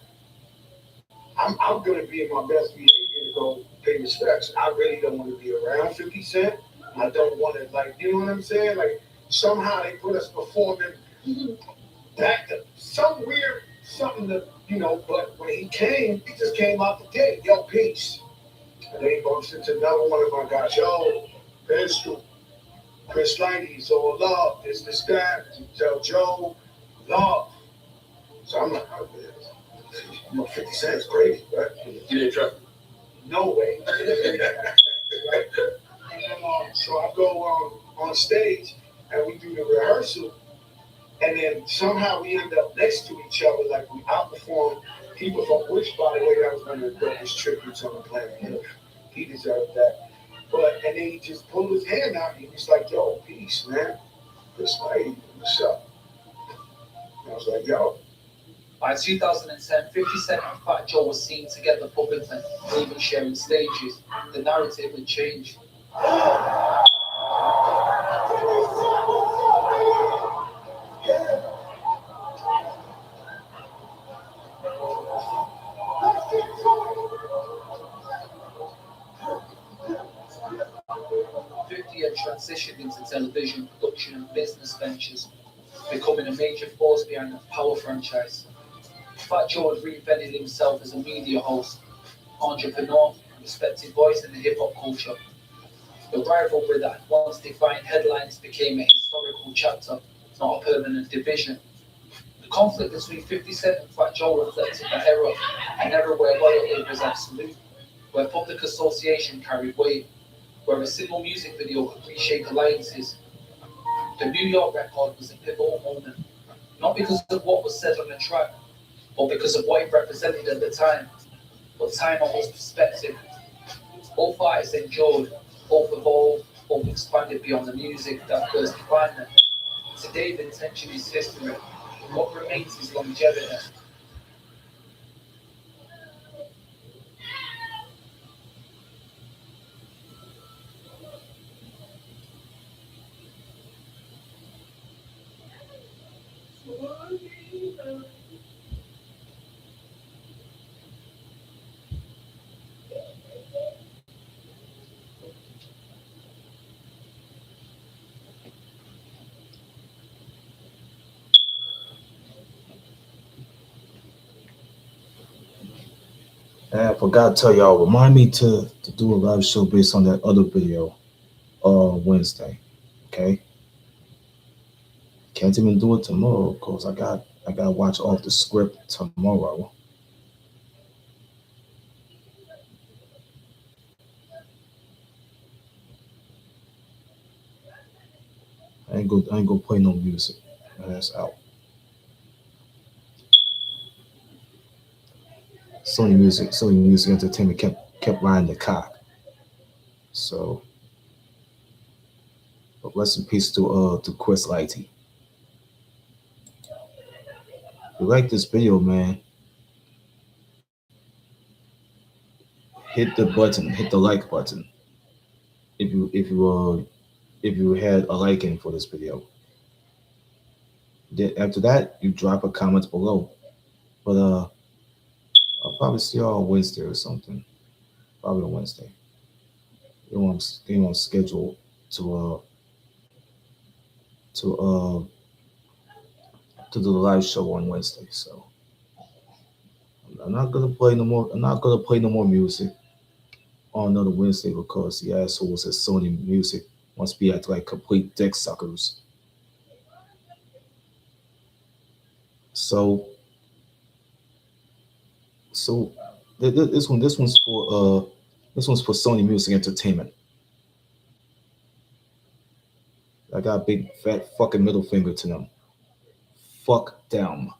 I'm going to be in my best behavior to go pay respects. I really don't want to be around 50 Cent. I don't want to, like, you know what I'm saying? Like, somehow they put us performing that, some weird something that, you know, but when he came, he just came out the gate. Yo, peace. And then he bumps into another one of my guys. Yo, Pistol, Chris Lighty, so love, this guy, tell Joe, love. So I'm like, oh, you know, 50 Cent's crazy, right?
You didn't trust him?
No way. Right? And so I go on stage and we do the rehearsal, and then somehow we end up next to each other, like we outperform people from which, by the way, that was one of the greatest tributes on the planet. He deserved that. But and then he just pulled his hand out and he was like, yo, peace, man. Chris Lighty, what's up? And I was like, yo.
By 2010, 50 Cent and Fat Joe were seen together publicly, even sharing stages. The narrative had changed. Had transitioned into television production and business ventures, becoming a major force behind the Power franchise. Fat Joe had reinvented himself as a media host, entrepreneur, and respected voice in the hip-hop culture. The rivalry that once defined headlines became a historical chapter, not a permanent division. The conflict between 50 Cent and Fat Joe reflected the era, an era where loyalty was absolute, where public association carried weight, where a single music video could reshape alliances. The New York record was a pivotal moment, not because of what was said on the track, but because of what it represented at the time. But time offers perspective. Both artists endured, both evolved, both expanded beyond the music that first defined them. Today, the intention is history. What remains is longevity.
And I forgot to tell y'all, remind me to do a live show based on that other video Wednesday. Okay. Can't even do it tomorrow because I gotta watch off the script tomorrow. I ain't gonna play no music. That's out. Sony Music Entertainment kept riding the cock. So, but rest in peace to Chris Lighty. If you like this video, man, hit the button, hit the like button. If you had a liking for this video. Then after that, you drop a comment below. But I'll probably see y'all on Wednesday or something. Probably on Wednesday. They want schedule to uh to do the live show on Wednesday. So I'm not gonna play no more. I'm not gonna play no more music on another Wednesday because the assholes at Sony Music wants to be act like complete dick suckers. So this one's for Sony Music Entertainment. I got a big fat fucking middle finger to them. Fuck them.